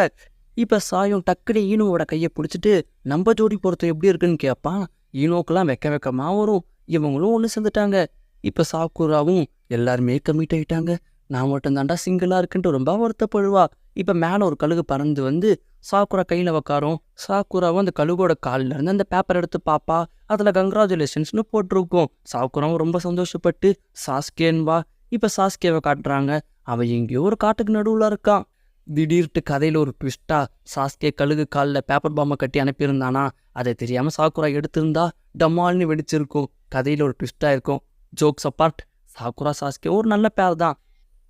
இப்போ சாயும் டக்குனு ஈனோவோட கையை பிடிச்சிட்டு நம்ம ஜோடி பொறுத்த எப்படி இருக்குன்னு கேட்பான். ஈனோக்கெல்லாம் வெக்கமாக வரும். இவங்களும் ஒன்று சேர்ந்துட்டாங்க. இப்போ சாக்குராவும் எல்லாருமே கம்மிட் ஆகிட்டாங்க, நான் மட்டும்தாண்டா சிங்கிளாக இருக்குன்ட்டு ரொம்ப வருத்தப்படுவா. இப்போ மேலே ஒரு கழுகு பறந்து வந்து சாக்குரா கையில் உக்காரும். சாக்குராவும் அந்த கழுகோட காலில் இருந்து அந்த பேப்பர் எடுத்து பாப்பா, அதில் கங்க்ராச்சுலேஷன்ஸ்னு போட்டிருக்கோம். சாக்குராவும் ரொம்ப சந்தோஷப்பட்டு சாஸ்கேன்வா. இப்போ சாஸ்கேவை காட்டுறாங்க. அவன் எங்கேயோ ஒரு காட்டுக்கு நடுவில் இருக்கான். திடீர்ட்டு கதையில் ஒரு ட்விஸ்டா சாஸ்கே கழுகு காலில் பேப்பர் பாம்பை கட்டி அனுப்பியிருந்தானா, அதை தெரியாமல் சாக்குரா எடுத்திருந்தா டமால்னு வெடிச்சிருக்கும். கதையில் ஒரு ட்விஸ்டாக இருக்கும். ஜோக்ஸ் அப்பார்ட், சாக்குரா சாஸ்கே ஒரு நல்ல பேர் தான்.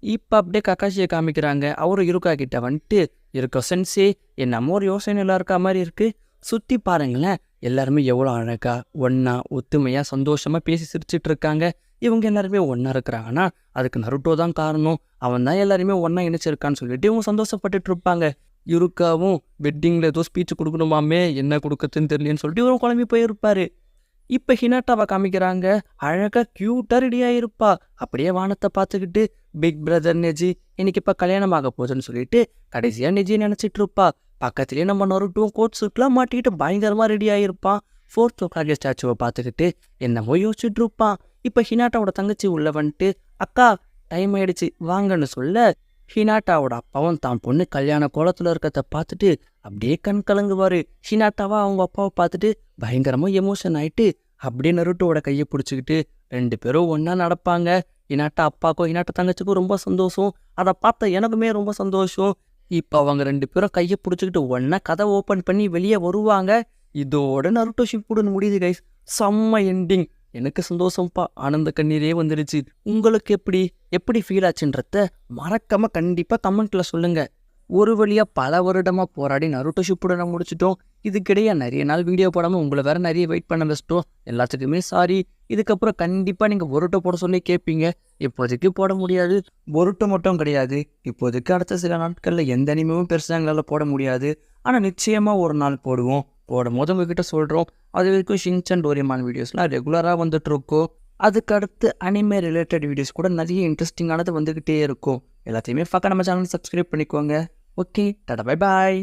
இப்போ அப்படியே கக்காஷியை காமிக்கிறாங்க. அவரும் யுருகா கிட்ட வந்துட்டு, "இருக்க சென்சே, என்னமோ ஒரு யோசனைலாம் இருக்க மாதிரி இருக்குது. சுற்றி பாருங்களேன், எல்லாருமே எவ்வளோ அழகா ஒன்றா ஒத்துமையாக சந்தோஷமாக பேசி சிரிச்சிட்டு இருக்காங்க. இவங்க எல்லாருமே ஒன்றா இருக்கிறாங்கன்னா அதுக்கு நருட்டோ தான் காரணம். அவன் தான் எல்லாருமே ஒன்றா இணைச்சிருக்கான்னு சொல்லிட்டு இவங்க சந்தோஷப்பட்டுட்டு இருப்பாங்க. யுருக்காவும் வெட்டிங்கில் ஏதோ ஸ்பீச் கொடுக்கணுமாமே, என்ன கொடுக்குறதுன்னு தெரியலன்னு சொல்லிட்டு இவரும் குழம்பி போயிருப்பாரு. இப்போ ஹினாட்டாவை காமிக்கிறாங்க. அழகாக க்யூட்டாக ரெடியாக இருப்பா. அப்படியே வானத்தை பார்த்துக்கிட்டு, பிக் பிரதர் நெஜி இன்னைக்கு இப்போ கல்யாணம் ஆக போகுதுன்னு சொல்லிட்டு கடைசியாக நெஜியை நினச்சிட்டு இருப்பா. பக்கத்துலேயே நம்ம நருட்டோவும் கோட் சூட்லாம் மாட்டிக்கிட்டு பயங்கரமாக ரெடி ஆகியிருப்பான். ஃபோர்த் ஹோக்காகே ஸ்டாச்சுவை பார்த்துக்கிட்டு என்னமோ யோசிச்சுட்டு இருப்பான். இப்போ ஹினாட்டாவோட தங்கச்சி உள்ள வந்துட்டு, "அக்கா டைம் ஆயிடுச்சு வாங்கன்னு" சொல்ல, ஹினாட்டாவோட அப்பாவும் தான் பொண்ணு கல்யாண கோலத்தில் இருக்கிறத பார்த்துட்டு அப்படியே கண் கலங்குவார். ஹினாட்டாவா அவங்க அப்பாவை பார்த்துட்டு பயங்கரமாக எமோஷன் ஆகிட்டு அப்படியே நருட்டோட கையை பிடிச்சிக்கிட்டு 2 பேரும் ஒன்றா நடப்பாங்க. ஹினாட்டா அப்பாவுக்கும் ஹினாட்டா தங்கச்சிக்கும் ரொம்ப சந்தோஷம். அதை பார்த்த எனக்குமே ரொம்ப சந்தோஷம். இப்போ அவங்க 2 பேரும் கையை பிடிச்சிக்கிட்டு ஒன்றா கதை ஓப்பன் பண்ணி வெளியே வருவாங்க. இதோட நருட்டோ ஷிப்புடன் முடியுது கைஸ். செம்ம எண்டிங். எனக்கு சந்தோஷம்ப்பா, ஆனந்த கண்ணீரே வந்துடுச்சு. உங்களுக்கு எப்படி ஃபீல் ஆச்சுன்றத மறக்காம கண்டிப்பாக கமெண்ட்டில் சொல்லுங்கள். ஒரு வழியாக பல வருடமாக போராடி நருட்டோ ஷிப்புடனை முடிச்சிட்டோம். இதுக்கிடையே நிறைய நாள் வீடியோ போடாமல் உங்களை வேறு நிறைய வெயிட் பண்ண வச்சிட்டோம். எல்லாத்துக்குமே சாரி. இதுக்கப்புறம் கண்டிப்பாக நீங்கள் பொருட்டோ போட சொல்லி கேட்பீங்க. இப்போதைக்கு போட முடியாது. பொருட்டோ மட்டும் கிடையாது, இப்போதைக்கு அடுத்த சில நாட்களில் எந்த அனிமேவும் பெருசாக எங்களால் போட முடியாது. ஆனால் நிச்சயமாக ஒரு நாள் போடுவோம். போடும் போது உங்ககிட்ட சொல்கிறோம். அது வரைக்கும் ஷின்சான் டோரேமான் வீடியோஸ்லாம் ரெகுலராக வந்துட்டுருக்கோம். அதுக்கு அடுத்து அனிமே ரிலேட்டட் வீடியோஸ் கூட நிறைய இன்ட்ரெஸ்டிங்கானது வந்துக்கிட்டே இருக்கும். எல்லாத்தையுமே பார்க்க நம்ம சேனல் சப்ஸ்கிரைப் பண்ணிக்கோங்க. Okay, Tata, bye bye.